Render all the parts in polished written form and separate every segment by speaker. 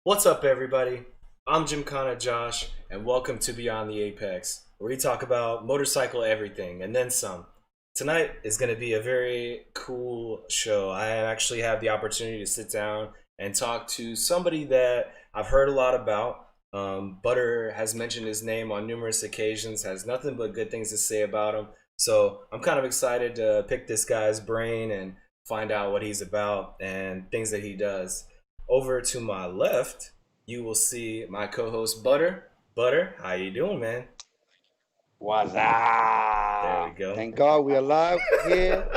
Speaker 1: What's up, everybody? I'm Gymkhana Josh, and welcome to Beyond the Apex, where we talk about motorcycle everything and then some. Tonight is going to be a very cool show. I actually have the opportunity to sit down and talk to somebody that I've heard a lot about. Butter has mentioned his name on numerous occasions, has nothing but good things to say about him. So I'm kind of excited to pick this guy's brain and find out what he's about and things that he does. Over to my left, you will see my co-host Butter. Butter, how you doing, man?
Speaker 2: What's
Speaker 1: There we
Speaker 2: up?
Speaker 1: go.
Speaker 2: Thank God we're alive here.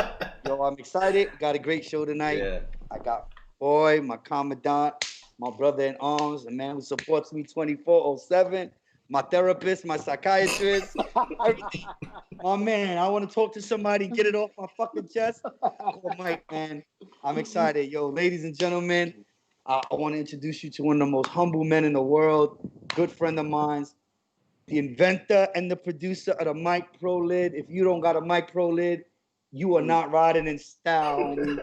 Speaker 2: Yo, I'm excited. Got a great show tonight.
Speaker 1: Yeah.
Speaker 2: I got boy, my commandant, my brother in arms, a man who supports me 24/7, my therapist, my psychiatrist, everything. My man, I want to talk to somebody, get it off my fucking chest. Call Mike, man. I'm excited. Yo, ladies and gentlemen, I want to introduce you to one of the most humble men in the world, good friend of mine, the inventor and the producer of the Mic Pro Lid. If you don't got a Mic Pro Lid, you are not riding in style. Homie.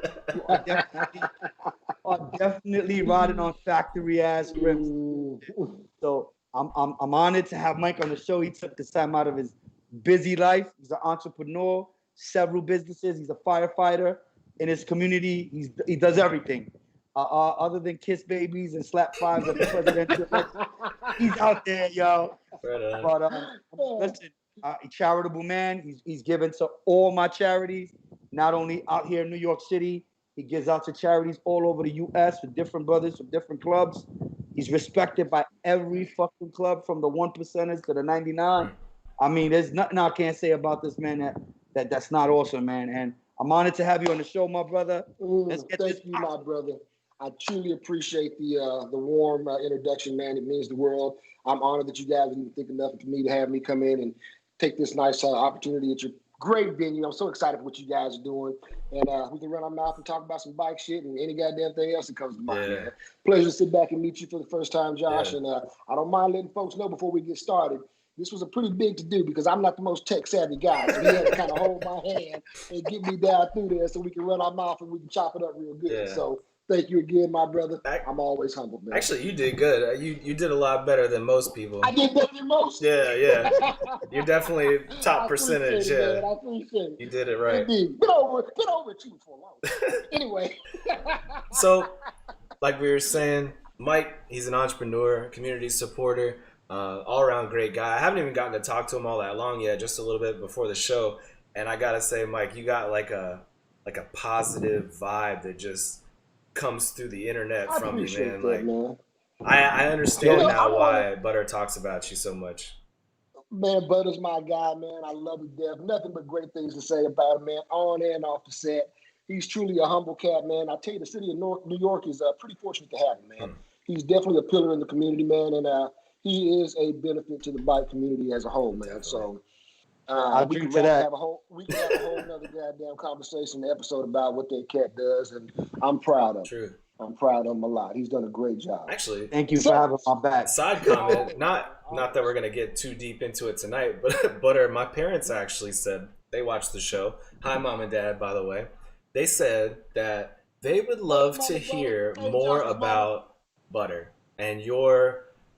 Speaker 2: You are definitely riding on factory ass rims. So I'm honored to have Mike on the show. He took the time out of his busy life. He's an entrepreneur, several businesses. He's a firefighter in his community. He does everything. Other than kiss babies and slap fives at the presidential election, he's out there, yo.
Speaker 1: Right
Speaker 2: But listen, a charitable man. He's given to all my charities, not only out here in New York City. He gives out to charities all over the U.S. with different brothers from different clubs. He's respected by every fucking club, from the 1%ers to the 99. I mean, there's nothing I can't say about this man that's not awesome, man. And I'm honored to have you on the show, my brother. Let's get
Speaker 3: Thank
Speaker 2: this.
Speaker 3: you, my brother. I truly appreciate the warm introduction, man. It means the world. I'm honored that you guys even think enough for me to have me come in and take this nice opportunity at your great venue. I'm so excited for what you guys are doing, and we can run our mouth and talk about some bike shit and any goddamn thing else that comes to mind.
Speaker 1: Yeah.
Speaker 3: Man. Pleasure to sit back and meet you for the first time, Josh.
Speaker 1: Yeah.
Speaker 3: And I don't mind letting folks know before we get started. This was a pretty big to do because I'm not the most tech savvy guy. So he had to kind of hold my hand and get me down through there so we can run our mouth and we can chop it up real good.
Speaker 1: Yeah.
Speaker 3: So thank you again, my brother. I'm always humbled, man.
Speaker 1: Actually, you did good. You did a lot better than most people.
Speaker 3: I did better than most.
Speaker 1: Yeah. You're definitely top percentage.
Speaker 3: It,
Speaker 1: Yeah.
Speaker 3: man. I appreciate it.
Speaker 1: You did it right.
Speaker 3: Indeed. Been over it too for a long. Anyway.
Speaker 1: So, like we were saying, Mike, he's an entrepreneur, community supporter, all around great guy. I haven't even gotten to talk to him all that long yet, just a little bit before the show. And I gotta say, Mike, you got like a positive vibe that just comes through the internet from you, man.
Speaker 3: That,
Speaker 1: like,
Speaker 3: man.
Speaker 1: I understand now why Butter talks about you so much.
Speaker 3: Man, Butter's my guy, man. I love him to death. Nothing but great things to say about him, man, on and off the set. He's truly a humble cat, man. I tell you, the city of New York is pretty fortunate to have him, man. He's definitely a pillar in the community, man, and he is a benefit to the bike community as a whole, man. So we can have a whole another goddamn conversation, episode about what that cat does, and I'm proud of him.
Speaker 1: True.
Speaker 3: I'm proud of him a lot. He's done a great job.
Speaker 1: Actually,
Speaker 2: thank you for having my back.
Speaker 1: Side comment, not that we're gonna get too deep into it tonight, but Butter, my parents actually said they watched the show. Hi, Mom and Dad, by the way. They said that they would love to hear more about Butter and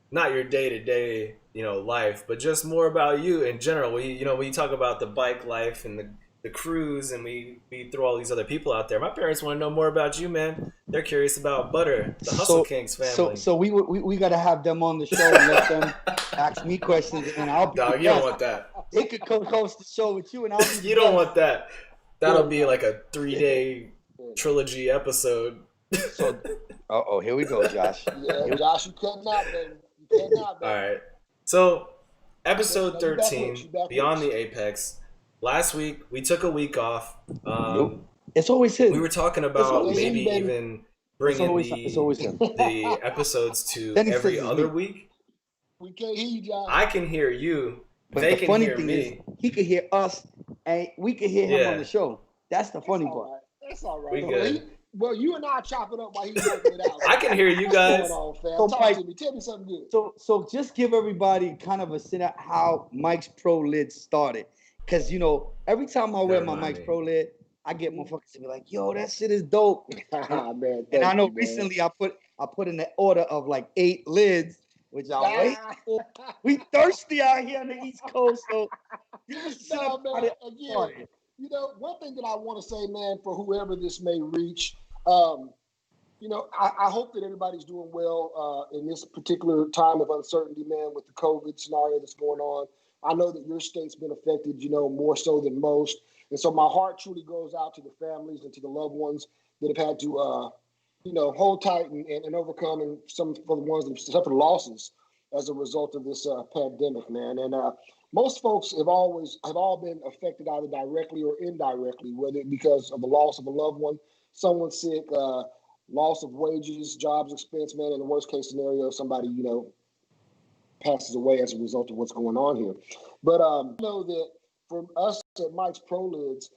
Speaker 1: not your day-to-day, life, but just more about you in general. When you talk about the bike life and the cruise, and we throw all these other people out there. My parents want to know more about you, man. They're curious about Butter, the Hustle Kings family.
Speaker 2: So we got to have them on the show and let them ask me questions, and I'll be.
Speaker 1: Dog, you don't want that.
Speaker 2: They could co-host the show with you, and I'll be.
Speaker 1: You don't want that. That'll be like a 3-day trilogy episode.
Speaker 2: So, here we go, Josh.
Speaker 3: Yeah, Josh, you cutting out, baby. You cutting out, baby.
Speaker 1: All right. So, episode 13, Beyond the Apex. Last week, we took a week off.
Speaker 2: It's always him.
Speaker 1: We were talking about maybe even bringing the episodes to every other week.
Speaker 3: We can't hear you, Josh.
Speaker 1: I can hear you.
Speaker 2: But
Speaker 1: they
Speaker 2: the
Speaker 1: can
Speaker 2: funny
Speaker 1: hear
Speaker 2: thing
Speaker 1: me.
Speaker 2: is, he could hear us, and we could hear him on the show. That's the funny part.
Speaker 3: Right. That's all right.
Speaker 1: We good.
Speaker 3: Well, you and I chop it up while he's working it out.
Speaker 1: I can hear you guys.
Speaker 3: Talk
Speaker 2: Mike,
Speaker 3: to me. Tell me something good.
Speaker 2: So just give everybody kind of a sense of how Mike's Pro Lid started. Because, every time I wear my Mike's Pro Lid, I get motherfuckers to be like, yo, that shit is dope.
Speaker 3: Man,
Speaker 2: and I know recently I put I put in an order of like 8 lids, which I'm waiting for. We thirsty out here on the East Coast, so
Speaker 3: No, man. Again, you know, one thing that I want to say, man, for whoever this may reach, you know, I hope that everybody's doing well in this particular time of uncertainty, man, with the COVID scenario that's going on. I know that your state's been affected, you know, more so than most. And so my heart truly goes out to the families and to the loved ones that have had to, you know, hold tight and overcome, and some for the ones that suffered losses as a result of this pandemic, man. And most folks have all been affected either directly or indirectly, whether because of the loss of a loved one, someone sick, loss of wages, jobs, expense, man. In the worst case scenario, somebody, you know, passes away as a result of what's going on here. But I know that for us at Mike's Pro Lids,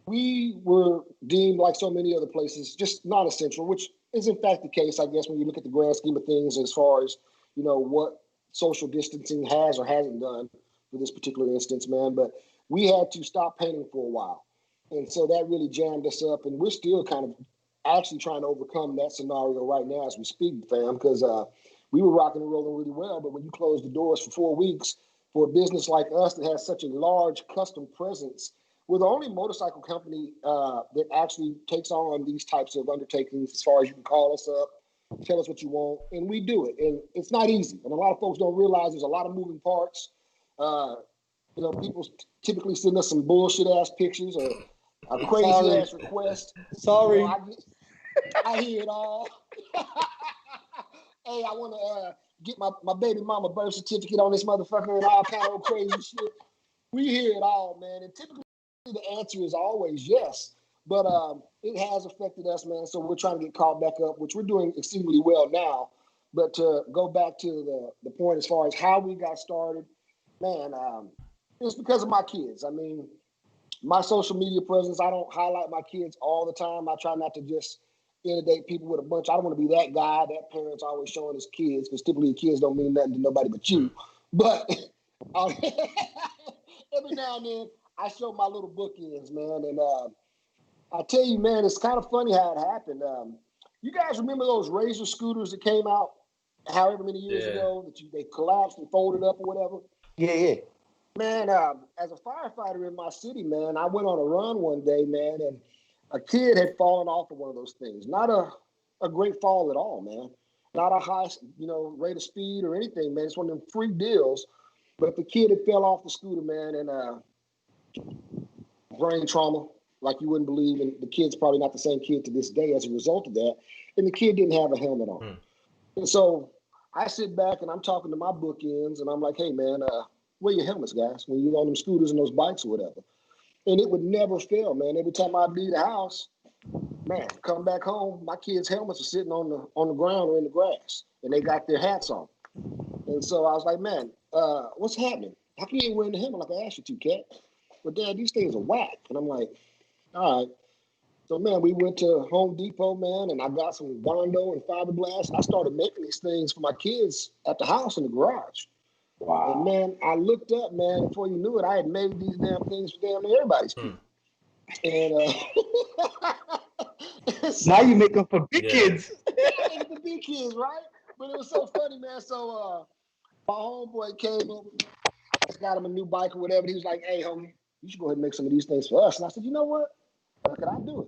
Speaker 3: we were deemed, like so many other places, just not essential, which is in fact the case, I guess, when you look at the grand scheme of things as far as, you know, what social distancing has or hasn't done for this particular instance, man. But we had to stop painting for a while. And so that really jammed us up. And we're still kind of actually trying to overcome that scenario right now as we speak, fam, because we were rocking and rolling really well. But when you close the doors for 4 weeks for a business like us that has such a large custom presence, we're the only motorcycle company that actually takes on these types of undertakings as far as you can call us up, tell us what you want, and we do it. And it's not easy. And a lot of folks don't realize there's a lot of moving parts. You know, people typically send us some bullshit-ass pictures or a crazy-ass request.
Speaker 2: Sorry.
Speaker 3: You know, I hear it all. Hey, I want to get my baby mama birth certificate on this motherfucker and all kind of crazy shit. We hear it all, man. And typically the answer is always yes. But it has affected us, man. So we're trying to get caught back up, which we're doing exceedingly well now. But to go back to the point as far as how we got started, man, it's because of my kids. I mean, my social media presence, I don't highlight my kids all the time. I try not to just inundate people with a bunch. I don't want to be that guy, that parent's always showing his kids, because typically kids don't mean nothing to nobody but you. But every now and then, I show my little bookends, man. And I tell you, man, it's kind of funny how it happened. You guys remember those Razor scooters that came out however many years ago that they collapsed and folded up or whatever?
Speaker 2: Yeah.
Speaker 3: Man, as a firefighter in my city, man, I went on a run one day, man, and a kid had fallen off of one of those things. Not a great fall at all, man. Not a high, you know, rate of speed or anything, man. It's one of them freak deals. But the kid had fell off the scooter, man, and brain trauma like you wouldn't believe. And the kid's probably not the same kid to this day as a result of that. And the kid didn't have a helmet on. And so I sit back and I'm talking to my bookends, and I'm like, hey, man, wear your helmets, guys, when you're on them scooters and those bikes or whatever. And it would never fail, man. Every time I'd leave the house, man, come back home, my kids' helmets are sitting on the ground or in the grass, and they got their hats on. And so I was like, man, what's happening? How come you ain't wearing the helmet like I asked you to, cat? But Dad, these things are whack. And I'm like, all right. So, man, we went to Home Depot, man, and I got some Bondo and fiberglass, and I started making these things for my kids at the house in the garage. Wow. And, man, I looked up, man, before you knew it, I had made these damn things for damn near everybody's kids. And
Speaker 2: now you make them for big kids.
Speaker 3: Yeah, make them for big kids, right? But it was so funny, man. So my homeboy came up, got him a new bike or whatever. He was like, hey, homie, you should go ahead and make some of these things for us. And I said, you know what? How could I do it?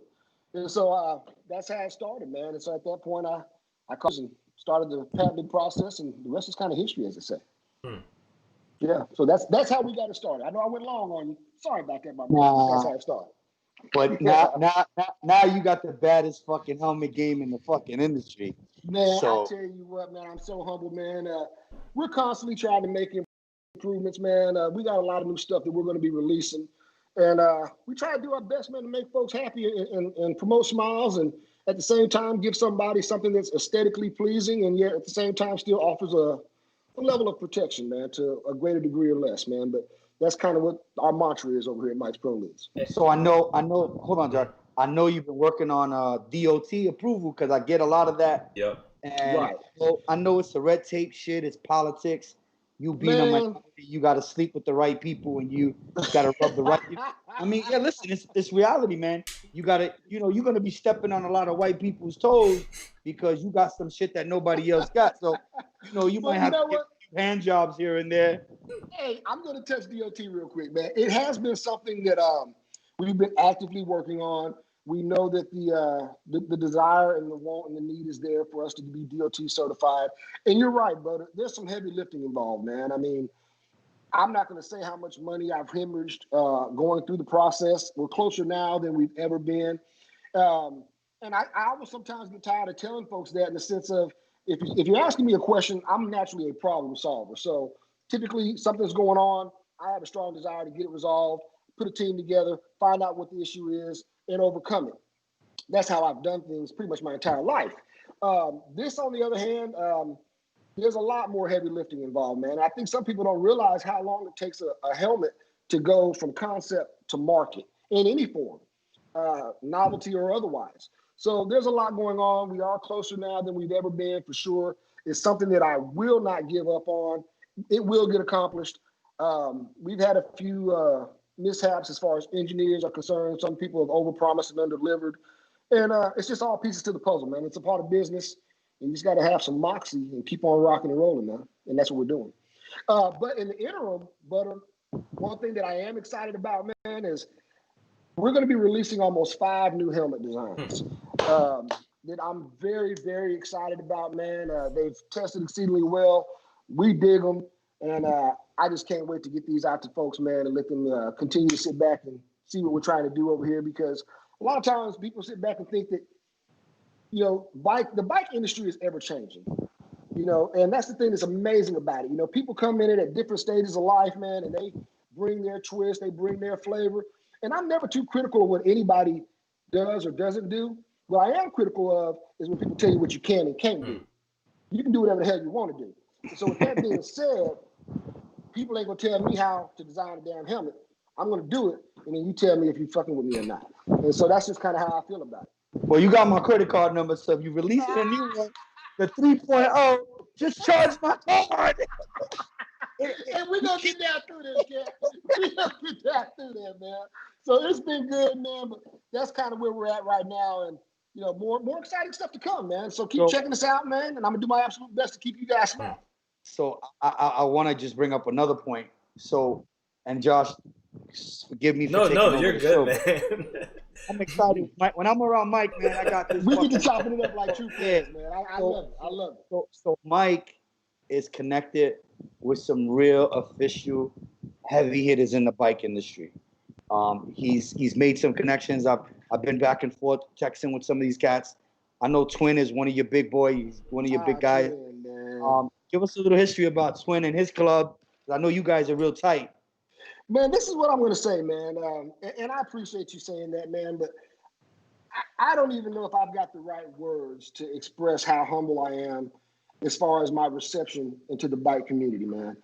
Speaker 3: And so that's how it started, man. And so at that point, I called and started the patenting process, and the rest is kind of history, as they say. Yeah, so that's how we got it started. I know I went long on you. Sorry about that, my man. That's how it started.
Speaker 2: But now you got the baddest fucking helmet game in the fucking industry.
Speaker 3: Man, I tell you what, man, I'm so humble, man. We're constantly trying to make improvements, man. We got a lot of new stuff that we're going to be releasing. And we try to do our best, man, to make folks happy and promote smiles, and at the same time give somebody something that's aesthetically pleasing, and yet at the same time still offers a level of protection, man, to a greater degree or less, man. But that's kind of what our mantra is over here at Mike's Pro Lids.
Speaker 2: So I know. Hold on, John. I know you've been working on DOT approval, because I get a lot of that.
Speaker 1: Yep.
Speaker 2: And so I know it's a red tape shit. It's politics. you being a
Speaker 3: Man.
Speaker 2: minority, you got to sleep with the right people and you got to rub the right people. I mean, yeah, listen, it's reality, man. You got to, you're going to be stepping on a lot of white people's toes because you got some shit that nobody else got. So, you might have to give hand jobs here and there.
Speaker 3: Hey, I'm going to touch DOT real quick, man. It has been something that we've been actively working on. We know that the desire and the want and the need is there for us to be DOT certified. And you're right, brother. There's some heavy lifting involved, man. I mean, I'm not going to say how much money I've hemorrhaged going through the process. We're closer now than we've ever been. And I will sometimes get tired of telling folks that in the sense of, if you're asking me a question, I'm naturally a problem solver. So typically something's going on. I have a strong desire to get it resolved, put a team together, find out what the issue is, and overcome it. That's how I've done things pretty much my entire life. This, on the other hand, there's a lot more heavy lifting involved, man. I think some people don't realize how long it takes a helmet to go from concept to market in any form, novelty or otherwise. So there's a lot going on. We are closer now than we've ever been, for sure. It's something that I will not give up on. It will get accomplished. We've had a few mishaps as far as engineers are concerned. Some people have overpromised and underdelivered. And it's just all pieces to the puzzle, man. It's a part of business. And you just got to have some moxie and keep on rocking and rolling, man. And that's what we're doing. But in the interim, Butter, one thing that I am excited about, man, is we're going to be releasing almost 5 new helmet designs that I'm very, very excited about, man. They've tested exceedingly well. We dig them. And I just can't wait to get these out to folks, man, and let them continue to sit back and see what we're trying to do over here. Because a lot of times people sit back and think that, the bike industry is ever changing, and that's the thing that's amazing about it. People come in it at different stages of life, man, and they bring their twist, they bring their flavor. And I'm never too critical of what anybody does or doesn't do. What I am critical of is when people tell you what you can and can't do. You can do whatever the hell you want to do. So with that being said, people ain't gonna tell me how to design a damn helmet. I'm gonna do it, and then you tell me if you fucking with me or not. And so that's just kind of how I feel about it.
Speaker 2: Well, you got my credit card number, so if you release a new one, the 3.0, just charge my card.
Speaker 3: And we're going to get down through this, kid. We're going to get down through there, man. So it's been good, man, but that's kind of where we're at right now. And, more exciting stuff to come, man. So keep checking us out, man, and I'm going to do my absolute best to keep you guys smiling.
Speaker 2: So I want to just bring up another point. So, and Josh, forgive me for taking over
Speaker 1: you're
Speaker 2: the
Speaker 1: good,
Speaker 2: show.
Speaker 1: man.
Speaker 2: I'm excited. When I'm around Mike, man, I got this.
Speaker 3: We get to chopping it up like true friends, man. I love it. I love it.
Speaker 2: So Mike is connected with some real official heavy hitters in the bike industry. He's made some connections. I've been back and forth texting with some of these cats. I know Twin is one of your big boys, one of your big guys. Give us a little history about Twin and his club. I know you guys are real tight.
Speaker 3: Man, this is what I'm going to say, man. And I appreciate you saying that, man. But I don't even know if I've got the right words to express how humble I am as far as my reception into the bike community, man.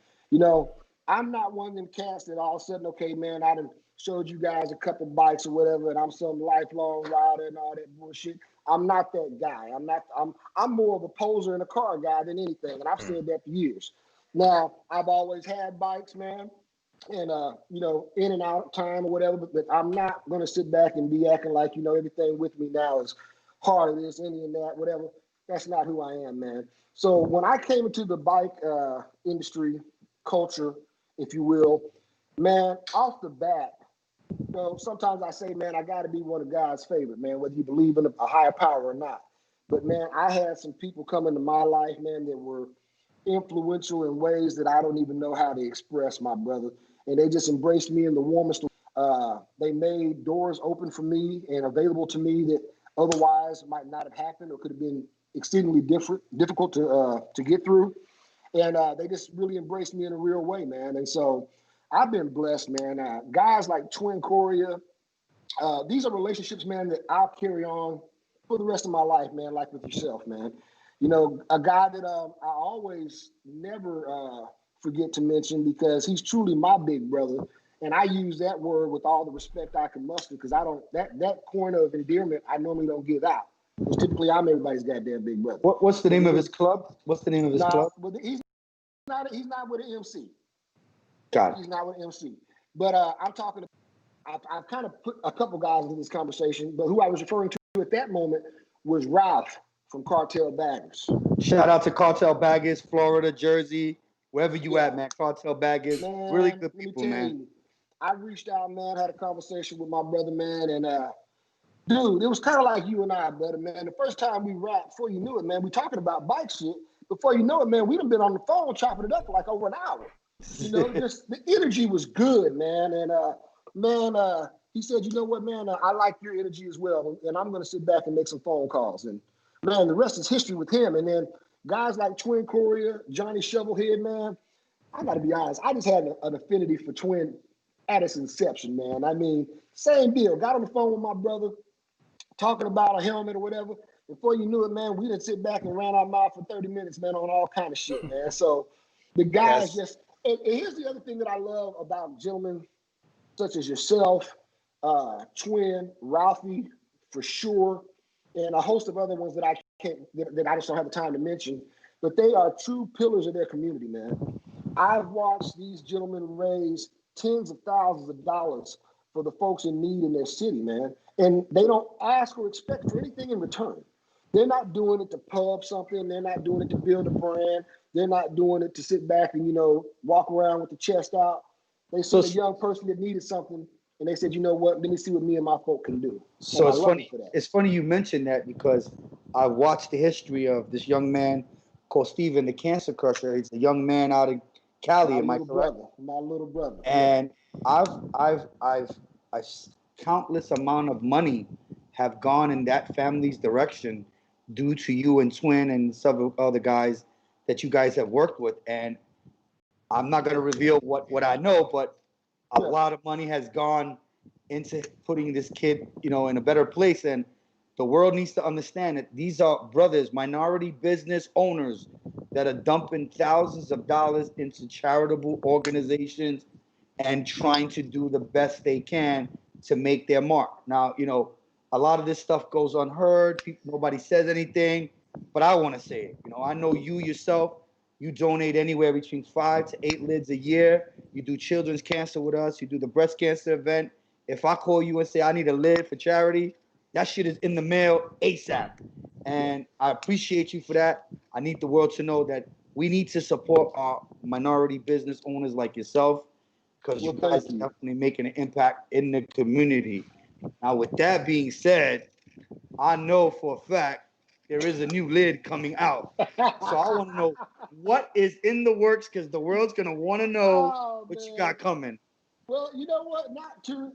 Speaker 3: I'm not one of them cats that all of a sudden, okay, man, I done showed you guys a couple bikes or whatever, and I'm some lifelong rider and all that bullshit. I'm not that guy. I'm more of a poser and a car guy than anything, and I've said that for years. Now, I've always had bikes, man, and in and out time or whatever, but I'm not gonna sit back and be acting like everything with me now is hard of this, any and that, whatever. That's not who I am, man. So when I came into the bike industry culture, if you will, man, off the bat, sometimes I say, man, I got to be one of God's favorite, man, whether you believe in a higher power or not. But, man, I had some people come into my life, man, that were influential in ways that I don't even know how to express, my brother. And they just embraced me in the warmest way. They made doors open for me and available to me that otherwise might not have happened or could have been exceedingly difficult to get through. And they just really embraced me in a real way, man. And so I've been blessed, man. Guys like Twin Coria, these are relationships, man, that I'll carry on for the rest of my life, man, like with yourself, man. A guy that I always never forget to mention because he's truly my big brother. And I use that word with all the respect I can muster because that point of endearment I normally don't give out. Because typically I'm everybody's goddamn big brother.
Speaker 2: What's the name of his club? What's the name of his club?
Speaker 3: Well, he's he's not with an MC.
Speaker 2: Got it.
Speaker 3: He's not with an MC. But I'm talking. I've kind of put a couple guys into this conversation, but who I was referring to at that moment was Ralph from Cartel Baggers.
Speaker 2: Shout out to Cartel Baggers, Florida, Jersey, wherever you at, man. Cartel Baggers, man, really good people, man.
Speaker 3: I reached out, man, had a conversation with my brother, man, and dude, it was kind of like you and I, brother, man. The first time we rapped, before you knew it, man, we talking about bike shit. Before you know it, man, we done been on the phone chopping it up for like over an hour. You know, just the energy was good, man. And he said, you know what, man, I like your energy as well, and I'm gonna sit back and make some phone calls. And man, the rest is history with him. And then guys like Twin Courier, Johnny Shovelhead, man. I gotta be honest, I just had an affinity for Twin at its inception, man. I mean, same deal. Got on the phone with my brother, talking about a helmet or whatever. Before you knew it, man, we didn't sit back and ran our mouth for 30 minutes, man, on all kind of shit, man. So the guys just, and here's the other thing that I love about gentlemen such as yourself, Twin, Ralphie, for sure, and a host of other ones that I just don't have the time to mention, but they are true pillars of their community, man. I've watched these gentlemen raise tens of thousands of dollars for the folks in need in their city, man. And they don't ask or expect for anything in return. They're not doing it to pub something. They're not doing it to build a brand. They're not doing it to sit back and, walk around with the chest out. They saw a young person that needed something, and they said, you know what, let me see what me and my folk can do.
Speaker 2: So it's funny. It's funny you mentioned that because I watched the history of this young man called Steven, the Cancer Crusher. He's a young man out of Cali, am I correct?
Speaker 3: My little brother.
Speaker 2: And I've countless amount of money have gone in that family's direction due to you and Twin and several other guys that you guys have worked with. And I'm not going to reveal what I know, but a lot of money has gone into putting this kid, in a better place. And the world needs to understand that these are brothers, minority business owners that are dumping thousands of dollars into charitable organizations and trying to do the best they can to make their mark. Now, a lot of this stuff goes unheard. Nobody says anything, but I want to say it. I know you yourself, you donate anywhere between 5 to 8 lids a year. You do children's cancer with us. You do the breast cancer event. If I call you and say I need a lid for charity, that shit is in the mail ASAP. And I appreciate you for that. I need the world to know that we need to support our minority business owners like yourself, because you guys are definitely making an impact in the community. Now, with that being said, I know for a fact there is a new lid coming out. So I want to know what is in the works, because the world's going to want to know what you got coming.
Speaker 3: Well, you know what? Not to,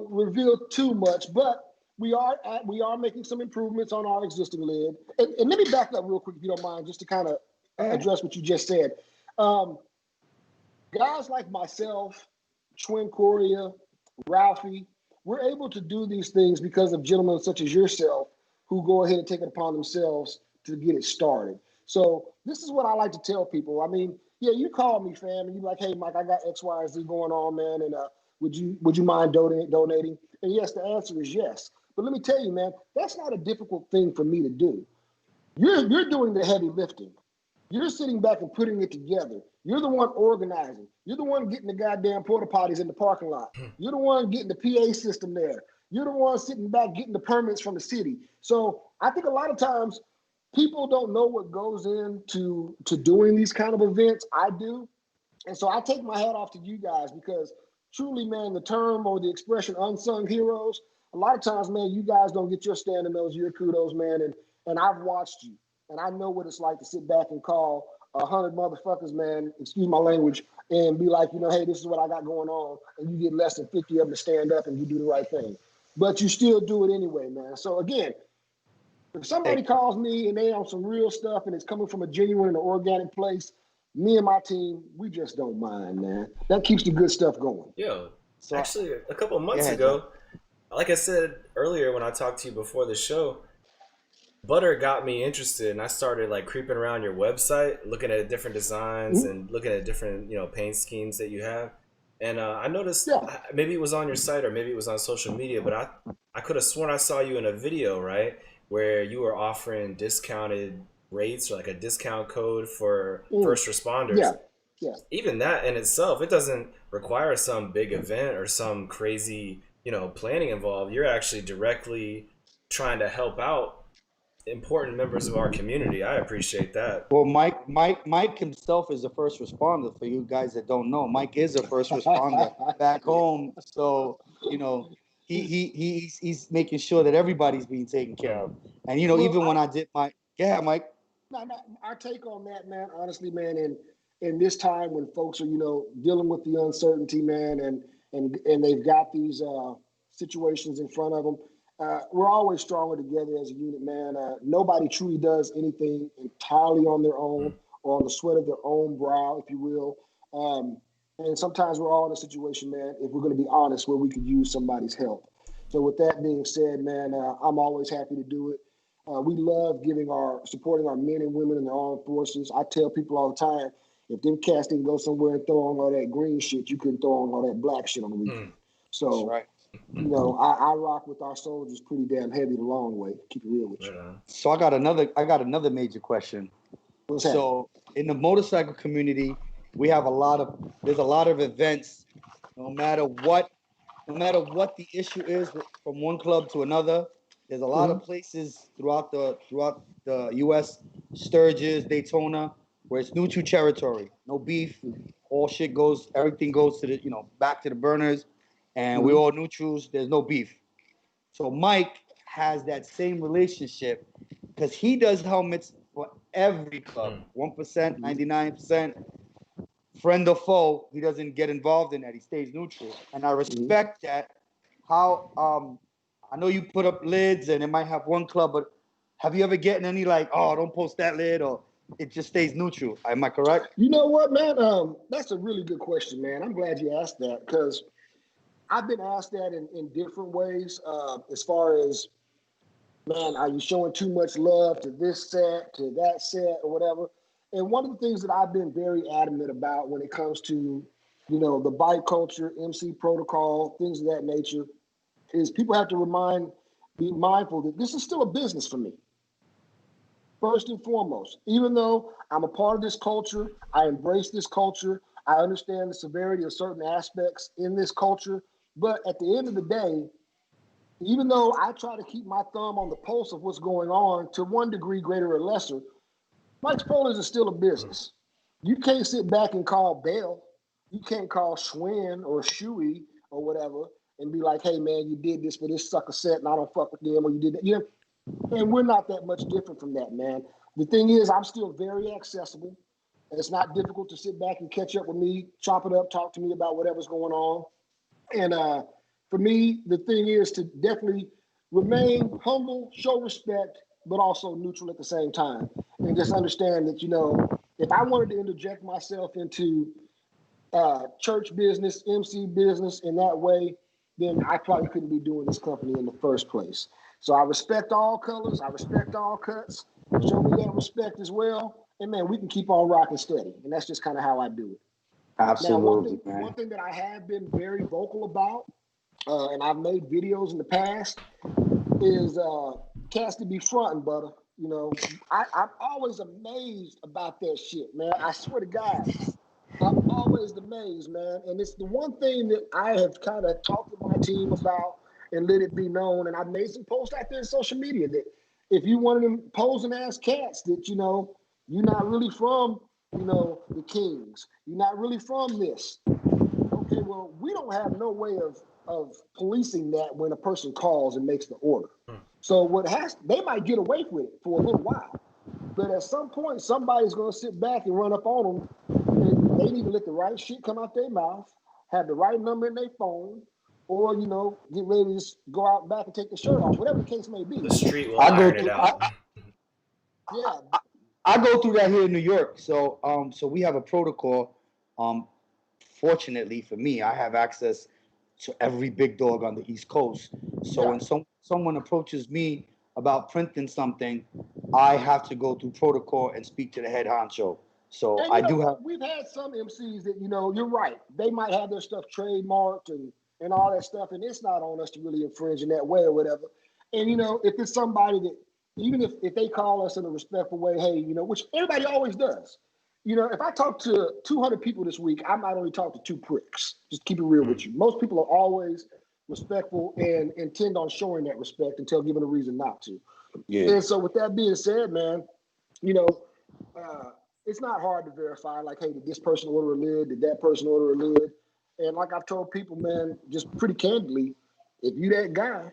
Speaker 3: reveal too much, but we are making some improvements on our existing lid. And let me back up real quick, if you don't mind, just to kind of address what you just said. Guys like myself, Twin Courier, Ralphie, we're able to do these things because of gentlemen such as yourself who go ahead and take it upon themselves to get it started. So this is what I like to tell people. I mean, yeah, you call me, fam, and you're like, hey, Mike, I got X, Y, and Z going on, man, and would you mind donating? And yes, the answer is yes. But let me tell you, man, that's not a difficult thing for me to do. You're doing the heavy lifting. You're sitting back and putting it together. You're the one organizing. You're the one getting the goddamn porta potties in the parking lot. You're the one getting the PA system there. You're the one sitting back getting the permits from the city. So I think a lot of times people don't know what goes into doing these kind of events. I do. And so I take my hat off to you guys, because truly, man, the term or the expression unsung heroes, a lot of times, man, you guys don't get your stand in those, your kudos, man. And I've watched you, and I know what it's like to sit back and call 100 motherfuckers, man, excuse my language, and be like, hey, this is what I got going on. And you get less than 50 of them to stand up and you do the right thing. But you still do it anyway, man. So again, if somebody calls me and they on some real stuff and it's coming from a genuine and organic place, me and my team, we just don't mind, man. That keeps the good stuff going.
Speaker 1: Yo, so actually, a couple of months ago, like I said earlier when I talked to you before the show, Butter got me interested, and I started like creeping around your website, looking at different designs and looking at different, paint schemes that you have. And I noticed, maybe it was on your site or maybe it was on social media, but I could have sworn I saw you in a video, right, where you were offering discounted rates or like a discount code for first responders. Yeah.
Speaker 3: Yeah.
Speaker 1: even that in itself, it doesn't require some big event or some crazy, planning involved. You're actually directly trying to help out important members of our community. I appreciate that.
Speaker 2: Well, Mike himself is a first responder. For you guys that don't know, Mike is a first responder back home. So he's making sure that everybody's being taken care of. And even when I did Mike.
Speaker 3: No, our take on that, man, honestly, man, in this time when folks are, dealing with the uncertainty, man, and they've got these situations in front of them, we're always stronger together as a unit, man. Nobody truly does anything entirely on their own or on the sweat of their own brow, if you will. And sometimes we're all in a situation, man, if we're going to be honest, where we could use somebody's help. So with that being said, man, I'm always happy to do it. We love supporting our men and women in the armed forces. I tell people all the time, if them cats didn't go somewhere and throw on all that green shit, you couldn't throw on all that black shit on the weekend. So,
Speaker 2: that's right.
Speaker 3: I rock with our soldiers pretty damn heavy the long way. Keep it real with you.
Speaker 2: So I got another major question.
Speaker 3: What's that?
Speaker 2: So in the motorcycle community, there's a lot of events. No matter what the issue is from one club to another, there's a lot of places throughout the U.S. Sturgis, Daytona, where it's neutral territory, no beef, everything goes to the back to the burners, and we're all neutrals. There's no beef. So Mike has that same relationship because he does helmets for every club, 1%, 99%. Friend or foe, he doesn't get involved in that. He stays neutral, and I respect that. How I know you put up lids, and it might have one club, but have you ever gotten any don't post that lid, or it just stays neutral? Am I correct?
Speaker 3: You know what, man? That's a really good question, man. I'm glad you asked that because I've been asked that in different ways. As far as, man, are you showing too much love to this set, to that set, or whatever? And one of the things that I've been very adamant about when it comes to, the bike culture, MC protocol, things of that nature, is people have to be mindful that this is still a business for me. First and foremost, even though I'm a part of this culture, I embrace this culture, I understand the severity of certain aspects in this culture, but at the end of the day, even though I try to keep my thumb on the pulse of what's going on to one degree greater or lesser, Mike's Polars is still a business. You can't sit back and call Bell. You can't call Schwinn or Shuey or whatever and be like, hey, man, you did this for this sucker set and I don't fuck with them, or you did that. And we're not that much different from that, man. The thing is, I'm still very accessible. It's not difficult to sit back and catch up with me, chop it up, talk to me about whatever's going on. And for me, the thing is to definitely remain humble, show respect, but also neutral at the same time. And just understand that, if I wanted to interject myself into church business, MC business in that way, then I probably couldn't be doing this company in the first place. So I respect all colors. I respect all cuts. Show me that respect as well. And man, we can keep on rocking steady. And that's just kind of how I do it.
Speaker 2: Absolutely,
Speaker 3: now, one thing that I have been very vocal about, and I've made videos in the past, is cats to be fronting, butter. I'm always amazed about that shit, man. I swear to God, I'm always amazed, man. And it's the one thing that I have kind of talked to my team about and let it be known. And I've made some posts out there in social media that if you one of them posing ass cats that, you're not really from, the Kings. You're not really from this. Okay, well, we don't have no way of policing that when a person calls and makes the order. So they might get away with it for a little while. But at some point, somebody's going to sit back and run up on them. And they need to let the right shit come out their mouth, have the right number in their phone, or, get ready to just go out back and take the shirt off, whatever the case may be.
Speaker 1: The street will iron it out.
Speaker 2: I go through that here in New York. So we have a protocol. Fortunately for me, I have access to every big dog on the East Coast. So when someone approaches me about printing something, I have to go through protocol and speak to the head honcho. So
Speaker 3: we've had some MCs that, you're right. They might have their stuff trademarked and all that stuff, and it's not on us to really infringe in that way or whatever. And, if it's somebody that, even if they call us in a respectful way, hey, which everybody always does. if I talk to 200 people this week, I might only talk to 2 pricks. Just keep it real with you. Most people are always respectful and intend on showing that respect until given a reason not to.
Speaker 2: Yeah.
Speaker 3: And so with that being said, man, it's not hard to verify, like, hey, did this person order a lid? Did that person order a lid? And like I've told people, man, just pretty candidly, if you that guy,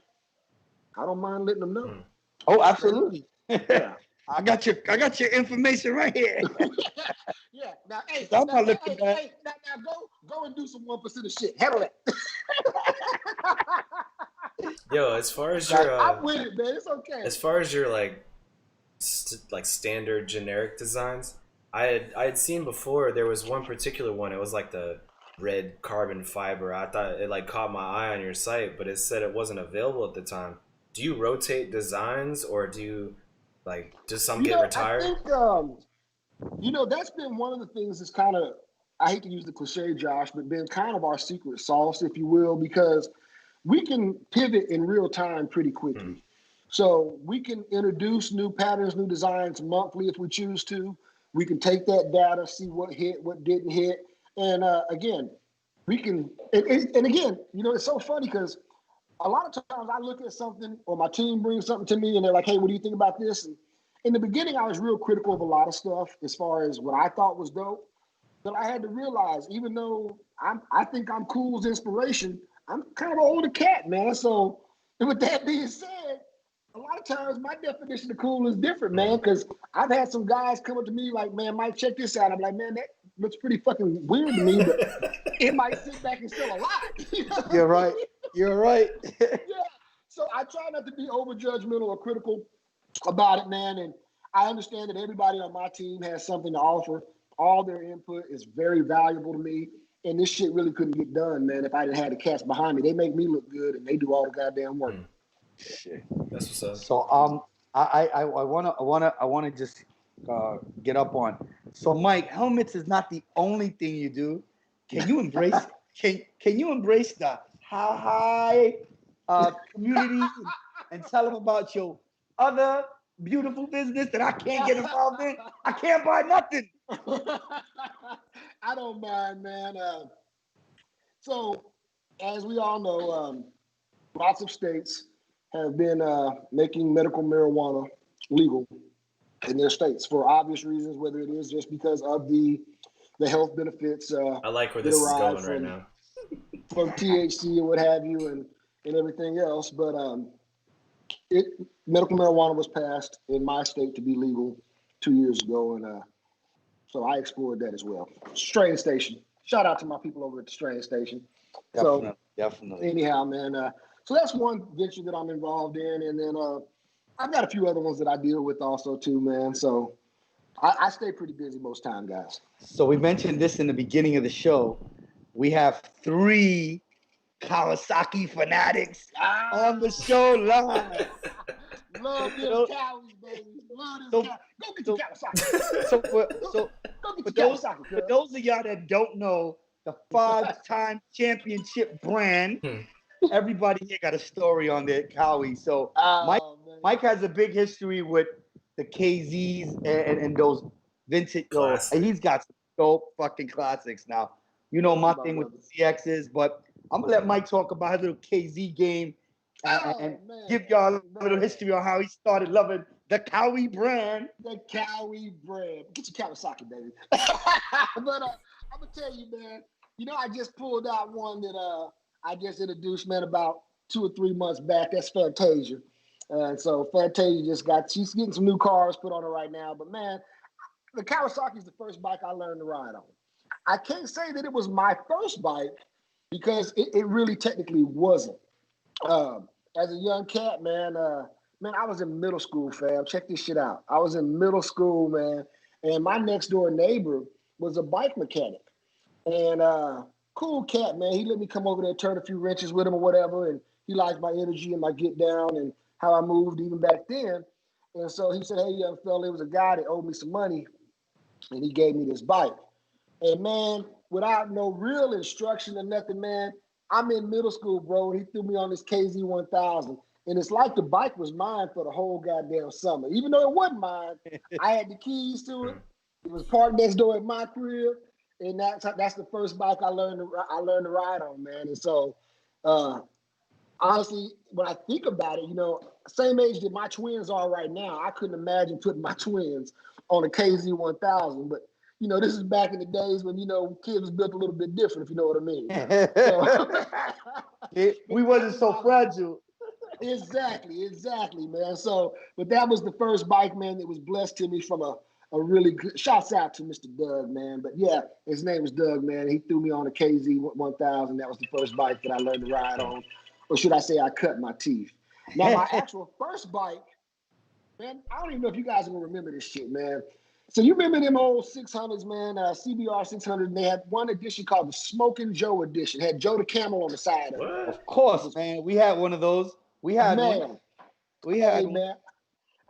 Speaker 3: I don't mind letting them know.
Speaker 2: Oh, absolutely.
Speaker 3: Yeah.
Speaker 2: I got your information right here.
Speaker 3: Yeah. Now, hey,
Speaker 2: I'm
Speaker 3: now,
Speaker 2: not looking back.
Speaker 3: hey, now go and do some 1% of shit. Handle it.
Speaker 1: Yo, as far as your
Speaker 3: I'm with it, man. It's okay.
Speaker 1: as far as your like standard generic designs, I had seen before there was one particular one. It was like the red carbon fiber. I thought it like caught my eye on your site, but it said it wasn't available at the time. Do you rotate designs, or do you like does some get retired?
Speaker 3: I think that's been one of the things that's kind of, I hate to use the cliche, Josh, but been kind of our secret sauce, if you will, because we can pivot in real time pretty quickly. So we can introduce new patterns, new designs monthly if we choose to. We can take that data, see what hit, what didn't hit. And again, we can, and again, it's so funny because a lot of times I look at something or my team brings something to me and they're like, hey, what do you think about this? And in the beginning, I was real critical of a lot of stuff as far as what I thought was dope. But I had to realize, even though I think I'm cool as inspiration, I'm kind of an older cat, man. So with that being said, a lot of times my definition of cool is different, man, because I've had some guys come up to me like, man, Mike, check this out. I'm like, man, that looks pretty fucking weird to me, but it might sit back and still alive.
Speaker 2: You're right. You're right.
Speaker 3: Yeah. So I try not to be over judgmental or critical about it, man. And I understand that everybody on my team has something to offer. All their input is very valuable to me. And this shit really couldn't get done, man, if I didn't have the cats behind me. They make me look good and they do all the goddamn work.
Speaker 2: Shit.
Speaker 1: That's what's up.
Speaker 2: So I wanna just get up on. So Mike, helmets is not the only thing you do. Can you embrace can you embrace the high community and tell them about your other beautiful business that I can't get involved in? I can't buy nothing.
Speaker 3: I don't mind, man. So as we all know, lots of states have been making medical marijuana legal in their states for obvious reasons, whether it is just because of the health benefits.
Speaker 1: I like where this is going right now.
Speaker 3: From THC and what have you and everything else. But medical marijuana was passed in my state to be legal 2 years ago. And so I explored that as well. Strain Station. Shout out to my people over at the Strain Station.
Speaker 2: Definitely.
Speaker 3: Anyhow, man, so that's one venture that I'm involved in. And then I've got a few other ones that I deal with also too, man. So I stay pretty busy most time, guys.
Speaker 2: So we mentioned this in the beginning of the show. We have 3 Kawasaki fanatics on the show live.
Speaker 3: Love them cows, baby. Love them cows. Go get your Kawasaki.
Speaker 2: For those of y'all that don't know, the 5-time championship brand, everybody here got a story on their Cowie. So Mike has a big history with the KZs and those vintage. And he's got some dope fucking classics now. You know my thing with the CXs, but I'm gonna let Mike talk about his little KZ game and give y'all a little history on how he started loving the Cowie brand.
Speaker 3: The Cowie brand. Get your Kawasaki, baby. But I'm gonna tell you, man. I just pulled out one that I just introduced, man, about 2 or 3 months back. That's Fantasia. And so Fantasia she's getting some new cars put on her right now. But man, the Kawasaki is the first bike I learned to ride on. I can't say that it was my first bike because it really technically wasn't. As a young cat, man, I was in middle school, fam. Check this shit out. I was in middle school, man, and my next door neighbor was a bike mechanic. And cool cat, man. He let me come over there and turn a few wrenches with him or whatever, and he liked my energy and my get down and how I moved even back then. And so he said, hey, young fella, there was a guy that owed me some money, and he gave me this bike. And man, without no real instruction or nothing, man, I'm in middle school, bro, and he threw me on this KZ1000. And it's like the bike was mine for the whole goddamn summer. Even though it wasn't mine, I had the keys to it. It was parked next door at my crib, and that's the first bike I learned to ride on, man. And so, honestly, when I think about it, same age that my twins are right now, I couldn't imagine putting my twins on a KZ 1000. But this is back in the days when kids was built a little bit different, if you know what I mean. So,
Speaker 2: we wasn't so fragile.
Speaker 3: Exactly, man. So, but that was the first bike, man, that was blessed to me from a really good. Shouts out to Mr. Doug, man. But yeah, his name was Doug, man. He threw me on a KZ 1000. That was the first bike that I learned to ride on, or should I say, I cut my teeth. Now, my actual first bike, man, I don't even know if you guys are gonna remember this shit, man. So you remember them old 600s, man, CBR 600, and they had one edition called the Smokin' Joe edition. It had Joe the Camel on the side of it.
Speaker 2: Of course, man. We had one of those. We had one. We had one.
Speaker 3: Man,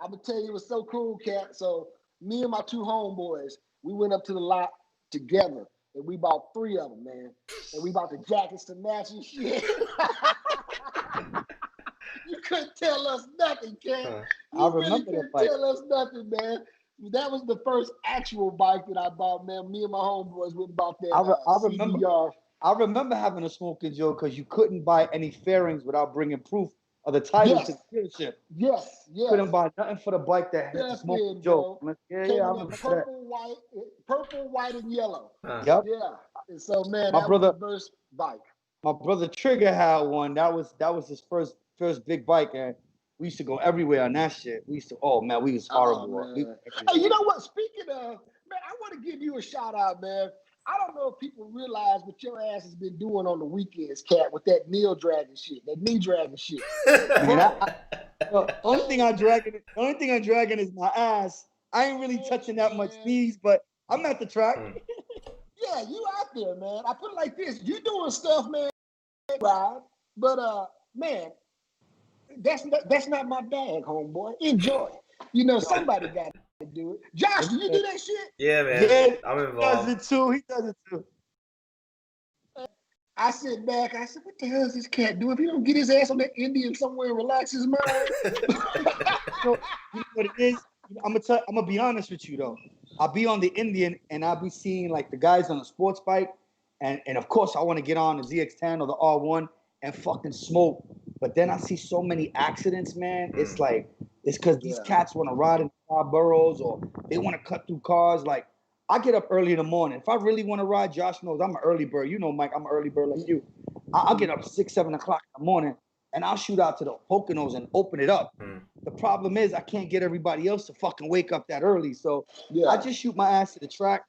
Speaker 3: I'm going to tell you, it was so cool, Cat. So me and my two homeboys, we went up to the lot together, and we bought 3 of them, man. And we bought the jackets to match and shit. You couldn't tell us nothing, Cat.
Speaker 2: I remember that bike.
Speaker 3: Tell us nothing, man. That was the first actual bike that I bought, man. Me and my homeboys went and bought that.
Speaker 2: I remember having a Smokin' Joe because you couldn't buy any fairings without bringing proof of the title to the dealership.
Speaker 3: Yes.
Speaker 2: Couldn't buy nothing for the bike that had the Smokin' Joe.
Speaker 3: Yeah, I remember purple, white, and yellow.
Speaker 2: Yep.
Speaker 3: Yeah. And so, man, that was the first bike.
Speaker 2: My brother Trigger had one. That was his first big bike, and we used to go everywhere on that shit. We used to, we was horrible.
Speaker 3: Hey, you know what? Speaking of, man, I want to give you a shout out, man. I don't know if people realize what your ass has been doing on the weekends, Cat, with that knee dragging shit.
Speaker 2: The only thing I'm dragging is my ass. I ain't really touching that much knees, but I'm at the track.
Speaker 3: Yeah, you out there, man. I put it like this: you doing stuff, man, right? But man, that's not my bag, homeboy. Enjoy. Somebody got to do it. Josh, do you do that shit?
Speaker 1: Yeah, man. Yeah, I'm involved.
Speaker 2: He does it too.
Speaker 3: I sit back. I said, "What the hell is this cat doing? If he don't get his ass on that Indian somewhere and relax his mind."
Speaker 2: You know what it is? I'm gonna be honest with you though. I'll be on the Indian and I'll be seeing like the guys on a sports bike, and of course I want to get on the ZX10 or the R1 and fucking smoke. But then I see so many accidents, man. It's like it's because these cats want to ride in car burrows or they want to cut through cars. Like I get up early in the morning. If I really want to ride, Josh knows I'm an early bird. You know, Mike, I'm an early bird like you. I'll get up 6, 7 o'clock in the morning and I'll shoot out to the Poconos and open it up. The problem is I can't get everybody else to fucking wake up that early. So I just shoot my ass to the track.